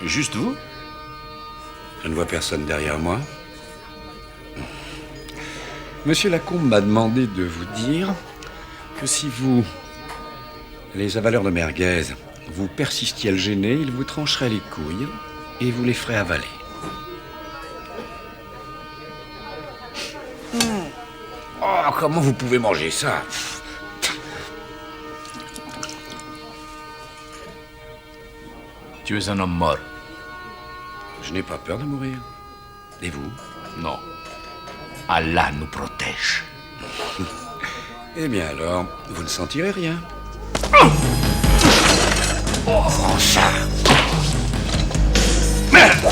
D: Juste vous?
B: Je ne vois personne derrière moi. Monsieur Lacombe m'a demandé de vous dire que si vous, les avaleurs de merguez, vous persistiez à le gêner, il vous trancherait les couilles et vous les ferait avaler. Oh, comment vous pouvez manger ça?
D: Tu es un homme mort.
B: Je n'ai pas peur de mourir. Et vous?
D: Non. Allah nous protège.
B: Eh bien alors, vous ne sentirez rien.
N: Pauvre engin.
J: Merde!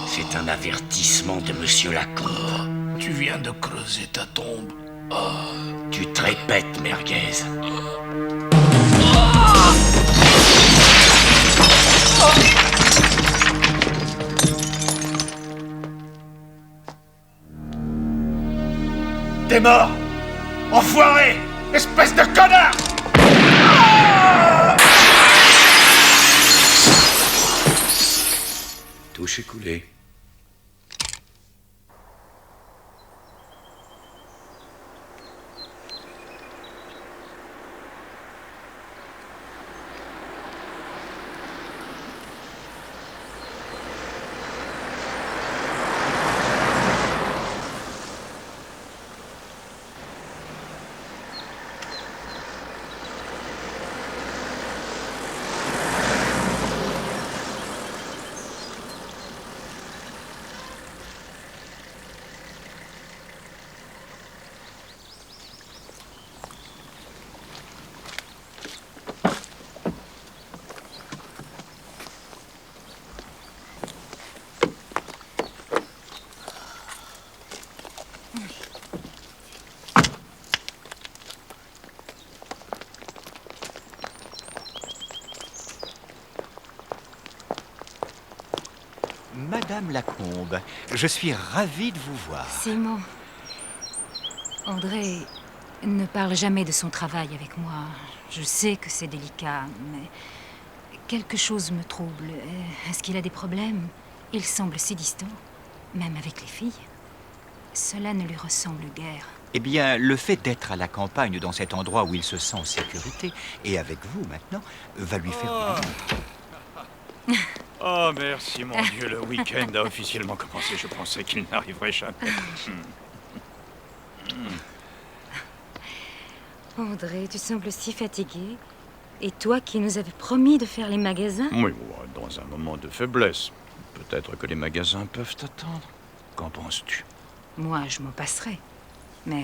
N: C'est un avertissement de Monsieur Lacombe.
K: Tu viens de creuser ta tombe.
N: Tu te répètes, merguez.
J: T'es mort! Enfoiré! Espèce de connard!
B: Touche écoulée.
S: Madame Lacombe, je suis ravi de vous voir.
M: Simon, André ne parle jamais de son travail avec moi. Je sais que c'est délicat, mais quelque chose me trouble. Est-ce qu'il a des problèmes? Il semble si distant, même avec les filles. Cela ne lui ressemble guère.
S: Eh bien, le fait d'être à la campagne dans cet endroit où il se sent en sécurité, et avec vous maintenant, va lui faire du bien.
Q: Oh, merci, mon Dieu, le week-end a officiellement commencé. Je pensais qu'il n'arriverait jamais.
M: André, tu sembles si fatigué. Et toi qui nous avais promis de faire les magasins?
Q: Oui, dans un moment de faiblesse. Peut-être que les magasins peuvent attendre. Qu'en penses-tu?
M: Moi, je m'en passerai. Mais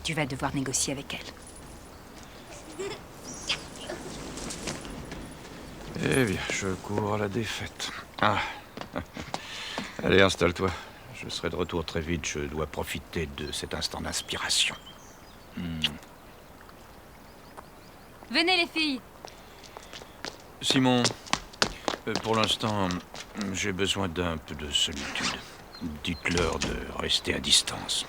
M: tu vas devoir négocier avec elle.
Q: Eh bien, je cours à la défaite. Ah. Allez, installe-toi. Je serai de retour très vite. Je dois profiter de cet instant d'inspiration.
M: Venez, les filles.
Q: Simon, pour l'instant, j'ai besoin d'un peu de solitude. Dites-leur de rester à distance.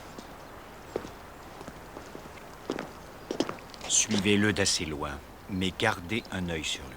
S: Suivez-le d'assez loin, mais gardez un œil sur lui.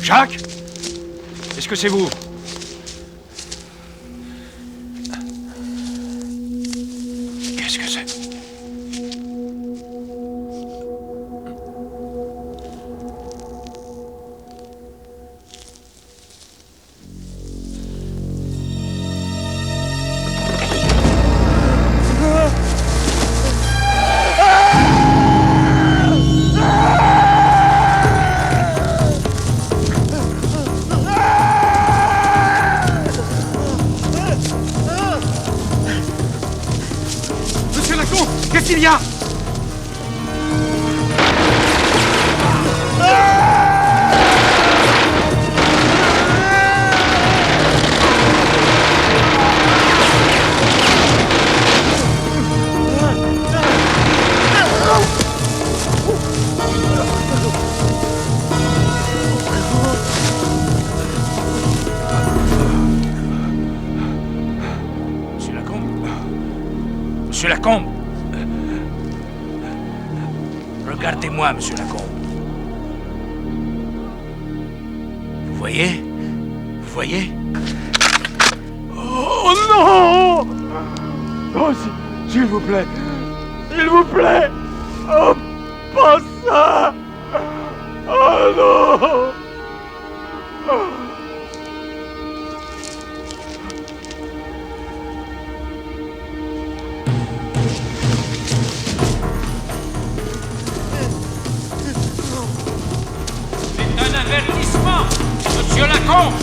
Q: Jacques? Est-ce que c'est vous? Qu'est-ce que c'est?
J: Monsieur Lacombe. Regardez-moi, monsieur Lacombe. Vous voyez? Vous voyez?
A: Oh non! Oh, s'il vous plaît! S'il vous plaît! Oh, pas ça! Oh non!
P: C'est un avertissement, monsieur Lacombe.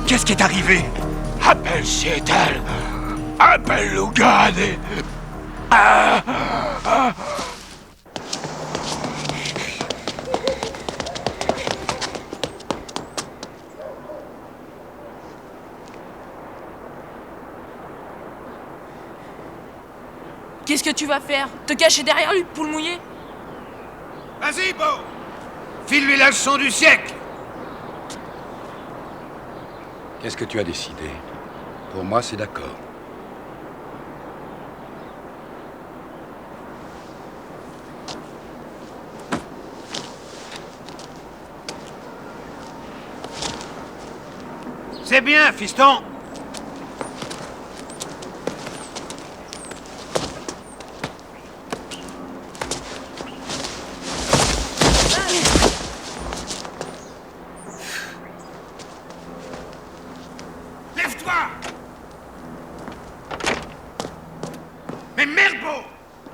A: Qu'est-ce qui est arrivé? Appelle Seattle. Appelle Logan et...
U: Qu'est-ce que tu vas faire? Te cacher derrière lui, poule mouillée?
R: Vas-y, Beau! File-lui la leçon du siècle!
B: Qu'est-ce que tu as décidé? Pour moi, c'est d'accord.
R: C'est bien, fiston! Lève-toi! Mais merde, Beau!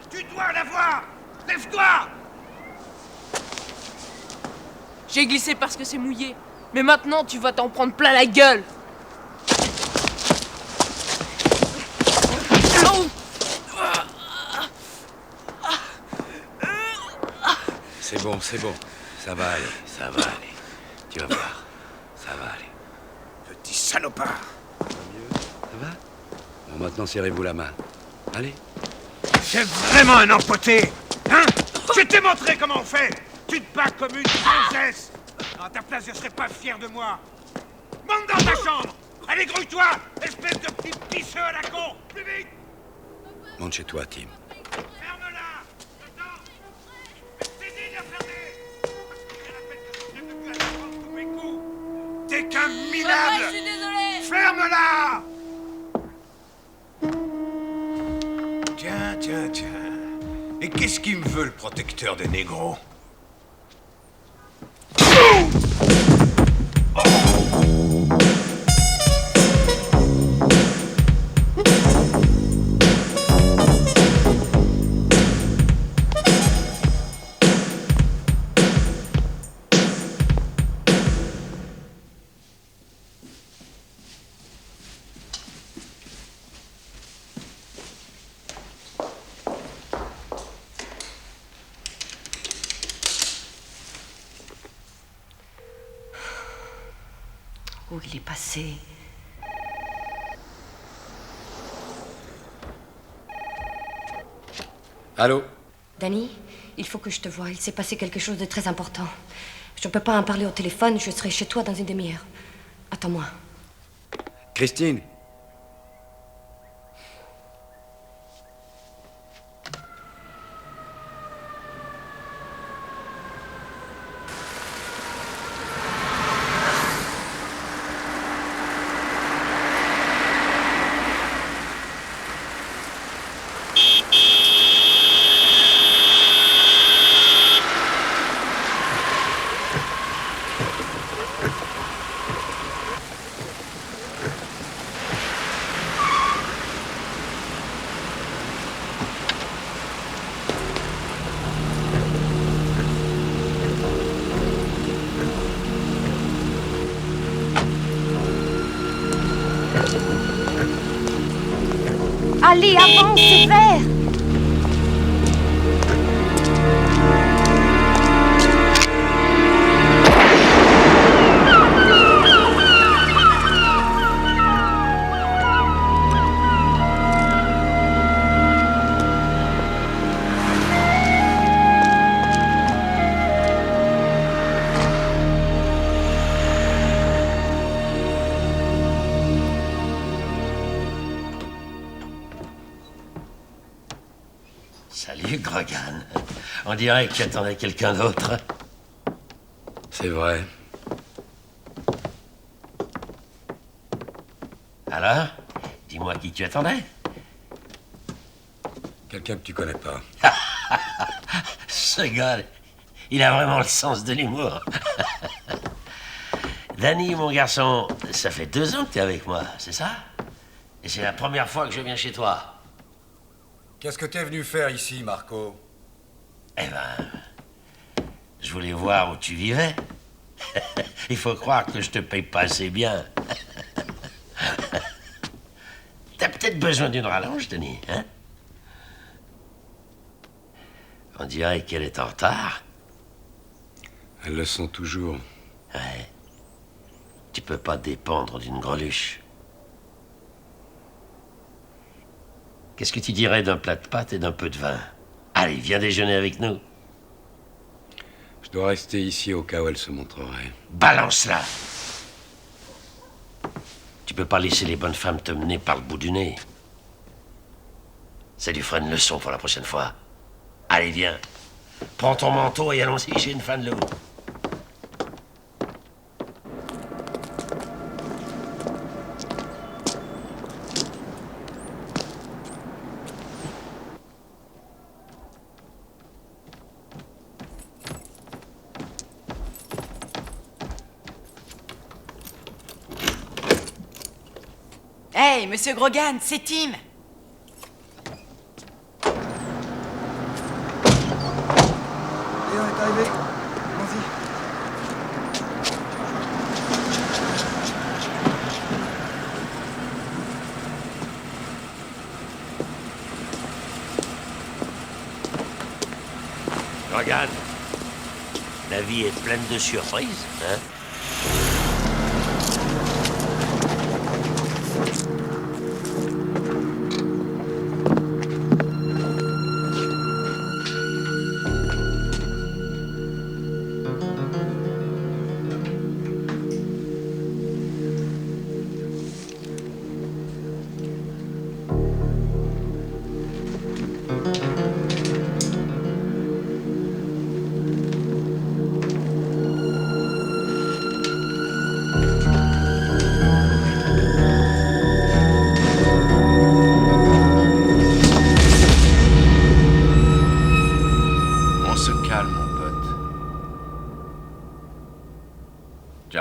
R: Tu dois l'avoir! Lève-toi!
U: J'ai glissé parce que c'est mouillé. Mais maintenant, tu vas t'en prendre plein la gueule.
B: C'est bon, c'est bon. Ça va aller, ça va aller. Tu vas voir, ça va aller.
R: Petit salopard!
B: Ça va? Bon, maintenant, serrez-vous la main. Allez.
R: C'est vraiment un empoté! Hein? Je t'ai montré comment on fait! Tu te bats comme une princesse! À ta place, je serais pas fier de moi! Monte dans ta chambre! Allez, grouille-toi! Espèce de petit pisseux à la con! Plus vite!
B: Monte chez toi, Tim.
R: Ferme-la! Attends! C'est digne à fermer! Je rappelle que je suis depuis à défendre tous mes coups! T'es qu'un minable!
U: Je suis désolée!
R: Ferme-la! Tiens, tiens, tiens. Et qu'est-ce qu'il me veut, le protecteur des négros?
E: Où il est passé?
B: Allô?
E: Danny, il faut que je te voie. Il s'est passé quelque chose de très important. Je ne peux pas en parler au téléphone. Je serai chez toi dans une demi-heure. Attends-moi.
B: Christine?
M: Allez, avance, c'est vert.
H: Salut, Grogan. On dirait que tu attendais quelqu'un d'autre.
B: C'est vrai.
H: Alors, dis-moi qui tu attendais.
B: Quelqu'un que tu connais pas.
H: Ce gars, il a vraiment le sens de l'humour. Danny, mon garçon, ça fait 2 ans que t'es avec moi, c'est ça? Et c'est la première fois que je viens chez toi.
N: Qu'est-ce que t'es venu faire ici, Marco?
H: Eh ben, je voulais voir où tu vivais. Il faut croire que je te paye pas assez bien. T'as peut-être besoin d'une rallonge, Denis, hein? On dirait qu'elle est en retard.
B: Elles le sont toujours.
H: Ouais. Tu peux pas dépendre d'une greluche. Qu'est-ce que tu dirais d'un plat de pâtes et d'un peu de vin? Allez, viens déjeuner avec nous.
B: Je dois rester ici au cas où elle se montrerait.
H: Balance-la! Tu peux pas laisser les bonnes femmes te mener par le bout du nez. Ça lui fera une leçon pour la prochaine fois. Allez, viens. Prends ton manteau et allons-y, j'ai une fan de l'eau.
L: Hey, monsieur Grogan, c'est Tim.
A: Léon est arrivé. Allons-y.
H: Regarde. La vie est pleine de surprises, hein?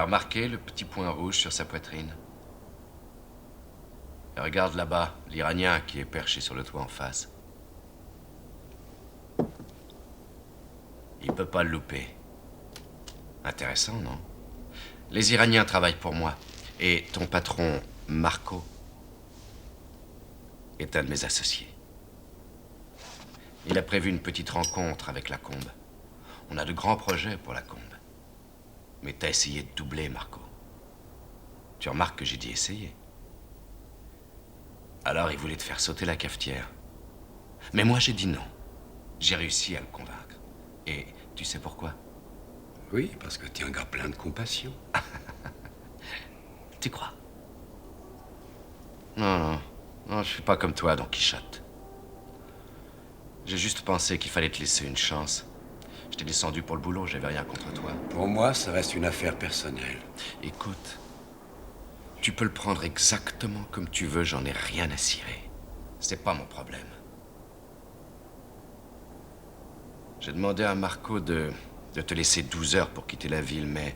B: Remarqué le petit point rouge sur sa poitrine? Et regarde là-bas, l'Iranien qui est perché sur le toit en face. Il peut pas le louper. Intéressant, non? Les Iraniens travaillent pour moi. Et ton patron, Marco, est un de mes associés. Il a prévu une petite rencontre avec la Combe. On a de grands projets pour la Combe. Mais t'as essayé de doubler, Marco. Tu remarques que j'ai dit essayer. Alors il voulait te faire sauter la cafetière. Mais moi j'ai dit non. J'ai réussi à le convaincre. Et tu sais pourquoi? Oui, parce que t'es un gars plein de compassion. Tu crois? Non, je suis pas comme toi, Don Quichotte. J'ai juste pensé qu'il fallait te laisser une chance. Je t'ai descendu pour le boulot, j'avais rien contre toi. Pour moi, ça reste une affaire personnelle. Écoute, tu peux le prendre exactement comme tu veux, j'en ai rien à cirer. C'est pas mon problème. J'ai demandé à Marco de te laisser 12 heures pour quitter la ville, mais...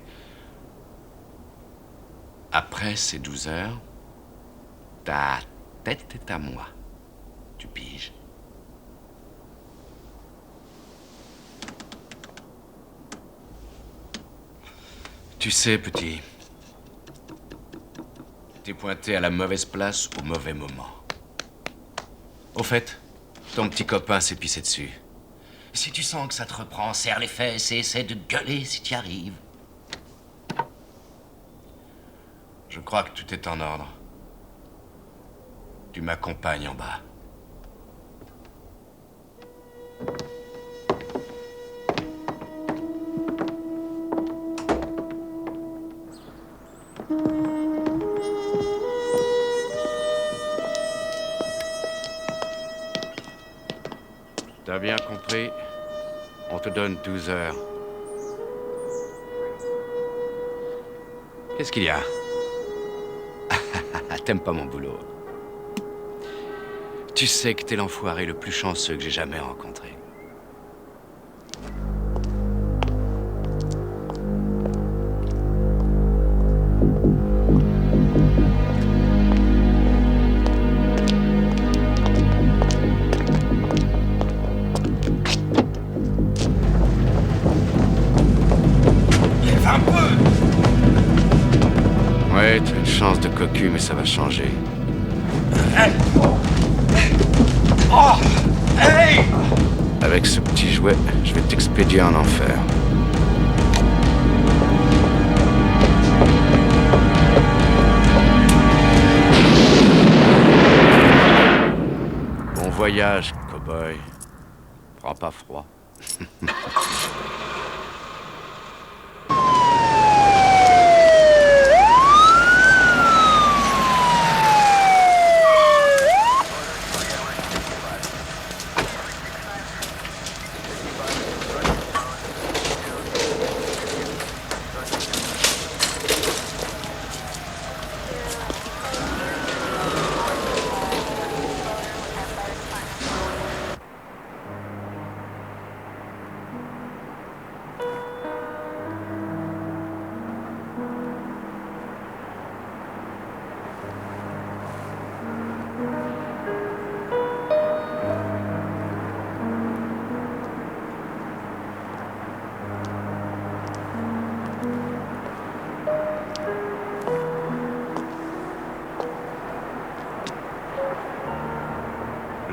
B: Après ces 12 heures, ta tête est à moi. Tu piges? Tu sais, petit, t'es pointé à la mauvaise place au mauvais moment.
D: Au fait, ton petit copain s'est pissé dessus.
H: Si tu sens que ça te reprend, serre les fesses et essaie de gueuler si tu y arrives.
D: Je crois que tout est en ordre. Tu m'accompagnes en bas. T'as bien compris? On te donne 12 heures. Qu'est-ce qu'il y a? T'aimes pas mon boulot. Tu sais que t'es l'enfoiré le plus chanceux que j'ai jamais rencontré.
H: Lève un peu!
D: Ouais, t'as une chance de cocu, mais ça va changer.
H: Oh! Hey!
D: Avec ce petit jouet, je vais t'expédier en enfer. Bon voyage, cow-boy. Prends pas froid.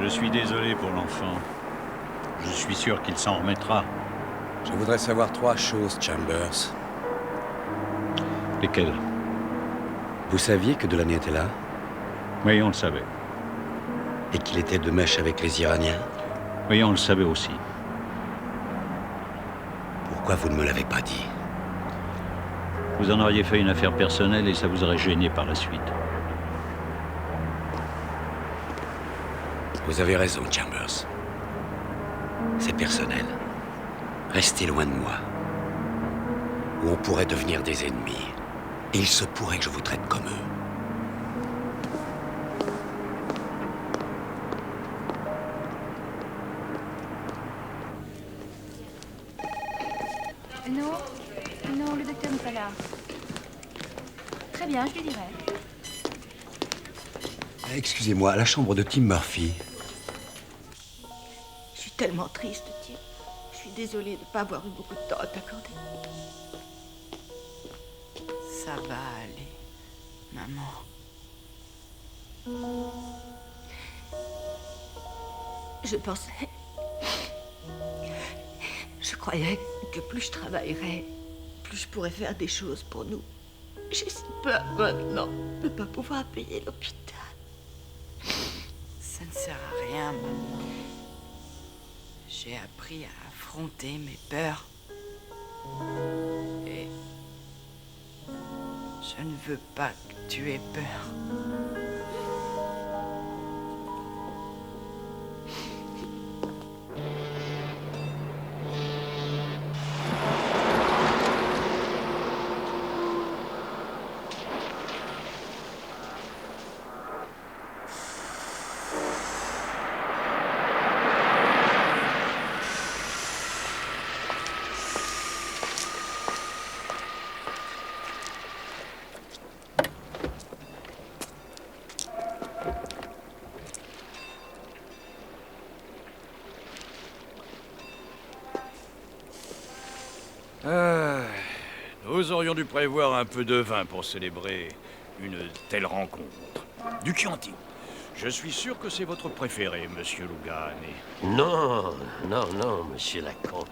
F: Je suis désolé pour l'enfant. Je suis sûr qu'il s'en remettra.
N: Je voudrais savoir 3 choses, Chambers.
F: Lesquelles?
N: Vous saviez que Delaney était là?
F: Oui, on le savait.
N: Et qu'il était de mèche avec les Iraniens?
F: Oui, on le savait aussi.
N: Pourquoi vous ne me l'avez pas dit?
F: Vous en auriez fait une affaire personnelle et ça vous aurait gêné par la suite.
N: Vous avez raison, Chambers. C'est personnel. Restez loin de moi. Ou on pourrait devenir des ennemis. Et il se pourrait que je vous traite comme eux.
T: Non, le docteur n'est pas là. Très bien, je lui dirai.
N: Excusez-moi, la chambre de Tim Murphy.
C: Je suis tellement triste, Tim. Je suis désolée de ne pas avoir eu beaucoup de temps à t'accorder.
L: Ça va aller, maman.
C: Je pensais... Je croyais que plus je travaillerais, plus je pourrais faire des choses pour nous. J'ai si peur maintenant de ne pas pouvoir payer l'hôpital.
L: Ça ne sert à rien, maman. J'ai appris à affronter mes peurs. Et je ne veux pas que tu aies peur.
Q: Nous aurions dû prévoir un peu de vin pour célébrer une telle rencontre. Du Chianti.
I: Je suis sûr que c'est votre préféré, monsieur Lugani.
H: Non, non, monsieur Lacombe.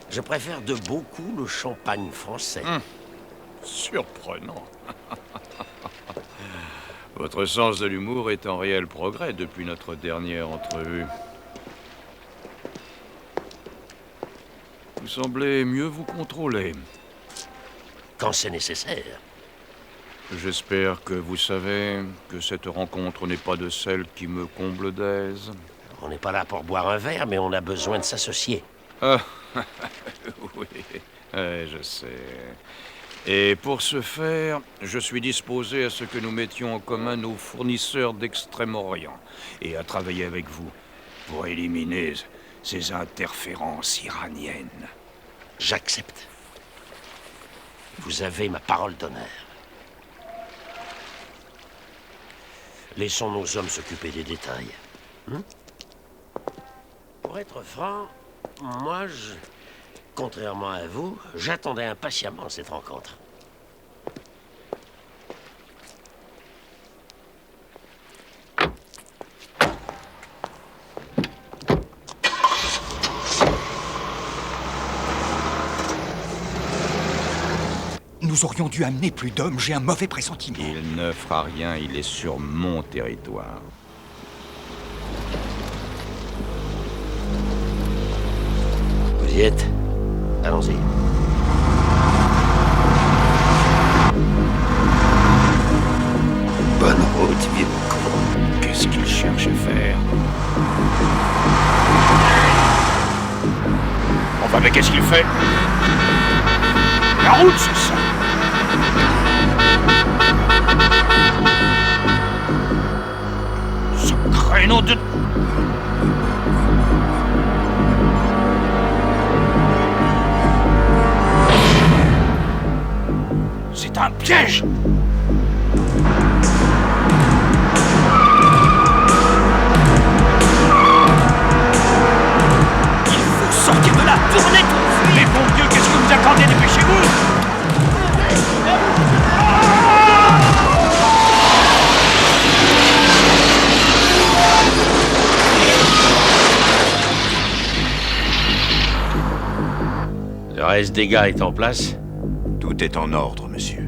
H: Je préfère de beaucoup le champagne français.
I: Surprenant. Votre sens de l'humour est en réel progrès depuis notre dernière entrevue. Vous semblez mieux vous contrôler.
H: Quand c'est nécessaire.
I: J'espère que vous savez que cette rencontre n'est pas de celle qui me comble d'aise.
H: On n'est pas là pour boire un verre, mais on a besoin de s'associer.
I: Ah, oui, je sais. Et pour ce faire, je suis disposé à ce que nous mettions en commun nos fournisseurs d'Extrême-Orient et à travailler avec vous pour éliminer ces interférences iraniennes.
H: J'accepte. Vous avez ma parole d'honneur. Laissons nos hommes s'occuper des détails. Pour être franc, moi, contrairement à vous, j'attendais impatiemment cette rencontre.
S: Nous aurions dû amener plus d'hommes, j'ai un mauvais pressentiment.
I: Il ne fera rien, il est sur mon territoire.
H: Vous y êtes? Allons-y. Bonne route, vieux con.
I: Qu'est-ce qu'il cherche à faire? Enfin, mais qu'est-ce qu'il fait? La route, c'est ça! Ce créneau de... C'est un piège!
H: Il faut sortir de là! Tournez tout!
I: Mais bon Dieu, qu'est-ce que vous attendez? Dépêchez-vous!
H: Le reste des gars est en place?
J: Tout est en ordre, monsieur.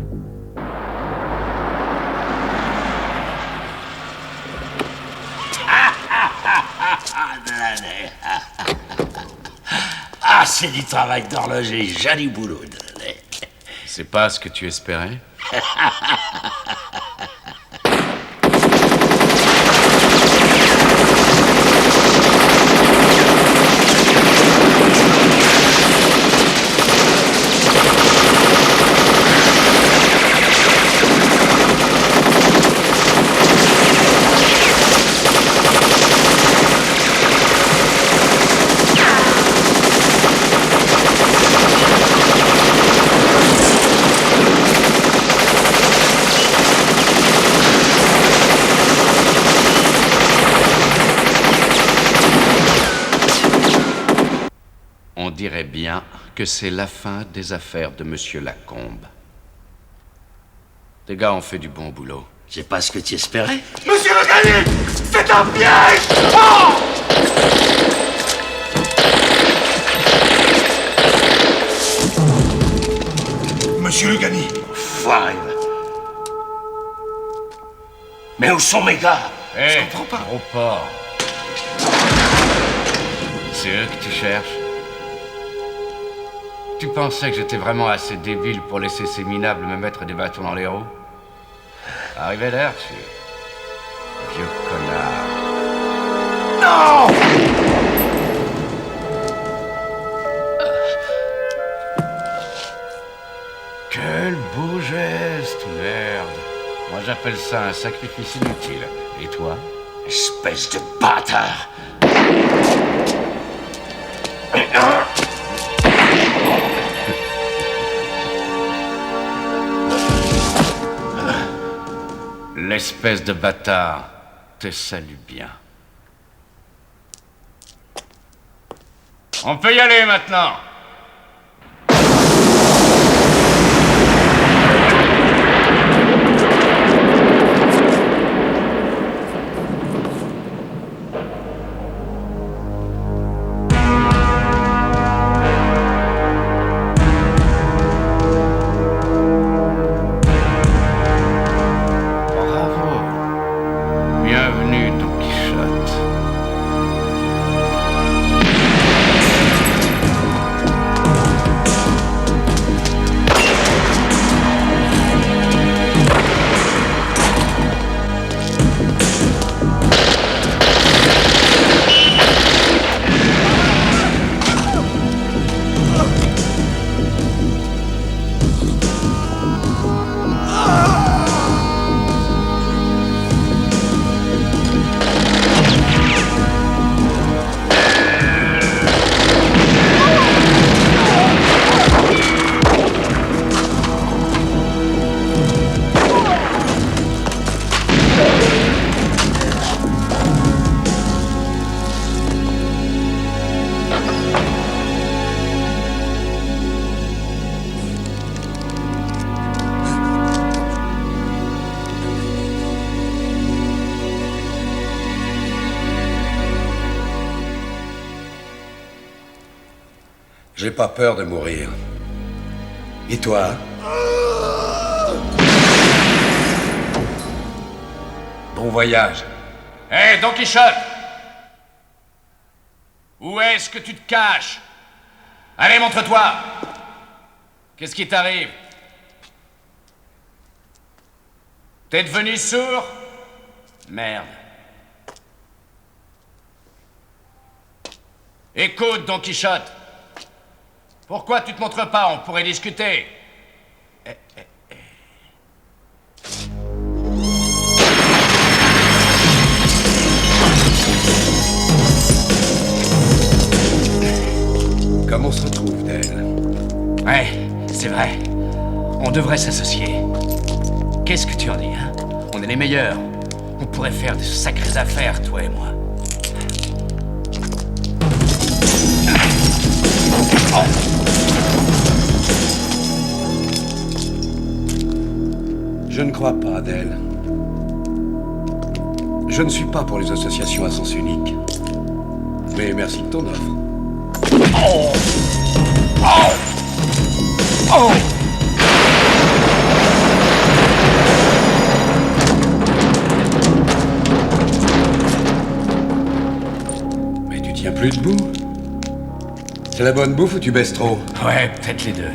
H: Ah, c'est du travail d'horloger, joli boulot, Delaunay.
D: C'est pas ce que tu espérais? On dirait bien que c'est la fin des affaires de Monsieur Lacombe. Les gars ont fait du bon boulot.
H: C'est pas ce que tu espérais?
A: Monsieur Lugani, c'est un piège! Oh!
R: Monsieur Lugani.
H: Foiré. Mais où sont mes gars?
D: Je comprends pas. Gros porc. C'est eux que tu cherches? Tu pensais que j'étais vraiment assez débile pour laisser ces minables me mettre des bâtons dans les roues? Arrivé là-dessus. Vieux connard.
A: Non!
D: Quel beau geste, merde. Moi j'appelle ça un sacrifice inutile. Et toi?
H: Espèce de bâtard!
D: L'espèce de bâtard te salue bien. On peut y aller maintenant.
B: J'ai pas peur de mourir. Et toi? Bon voyage.
D: Hé, Don Quichotte! Où est-ce que tu te caches? Allez, montre-toi! Qu'est-ce qui t'arrive? T'es devenu sourd? Merde. Écoute, Don Quichotte. Pourquoi tu te montres pas? On pourrait discuter.
B: Comment on se retrouve, Del?
D: Ouais, c'est vrai. On devrait s'associer. Qu'est-ce que tu en dis, hein? On est les meilleurs. On pourrait faire de sacrées affaires, toi et moi.
B: Je ne crois pas, Del. Je ne suis pas pour les associations à sens unique. Mais merci de ton offre.
D: Oh! Oh! Oh!
B: Mais tu tiens plus debout. C'est la bonne bouffe ou tu baisses trop?
D: Ouais, peut-être les deux.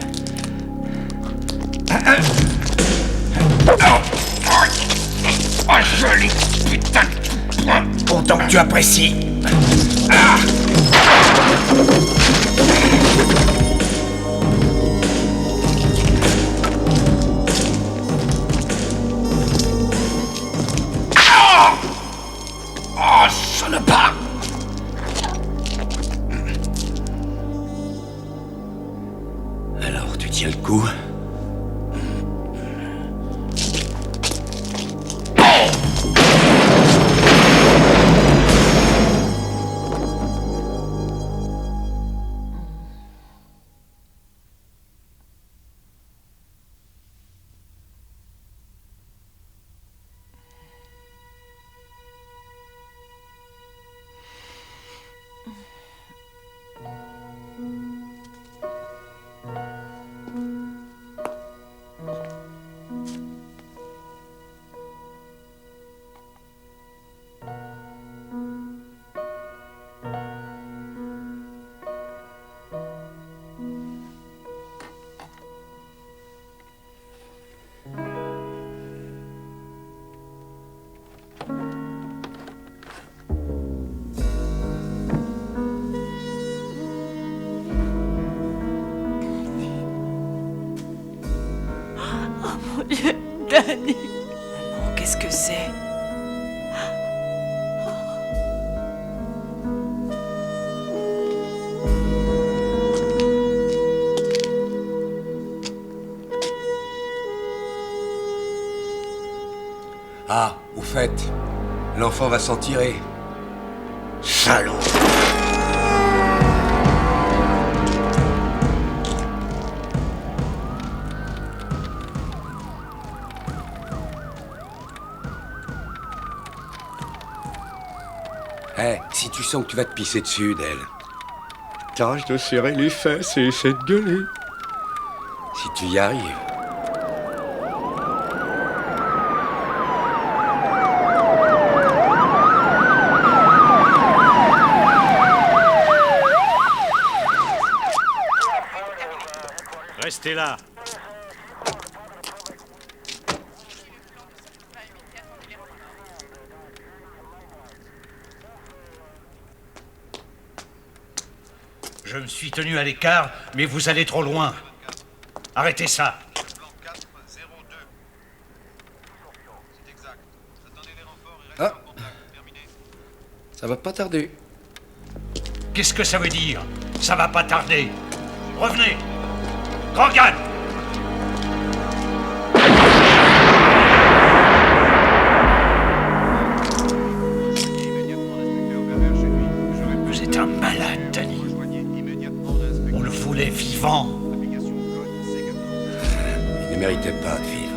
R: Oh, joli putain de point. Content que tu apprécies. Oh, saloperie!
B: Alors, tu tiens le coup?
L: Danny. Maman, qu'est-ce que c'est?
B: Ah, au fait, l'enfant va s'en tirer. Salaud! Eh, si tu sens que tu vas te pisser dessus, Del, tâche de serrer les fesses et essaie de gueuler. Si tu y arrives.
G: Restez là.
R: Je me suis tenu à l'écart, mais vous allez trop loin. Arrêtez ça.
B: Ah, ça va pas tarder.
R: Qu'est-ce que ça veut dire? Ça va pas tarder. Revenez. Grogan! Vous êtes un malade, Danny. On le voulait vivant.
B: Il ne méritait pas de vivre.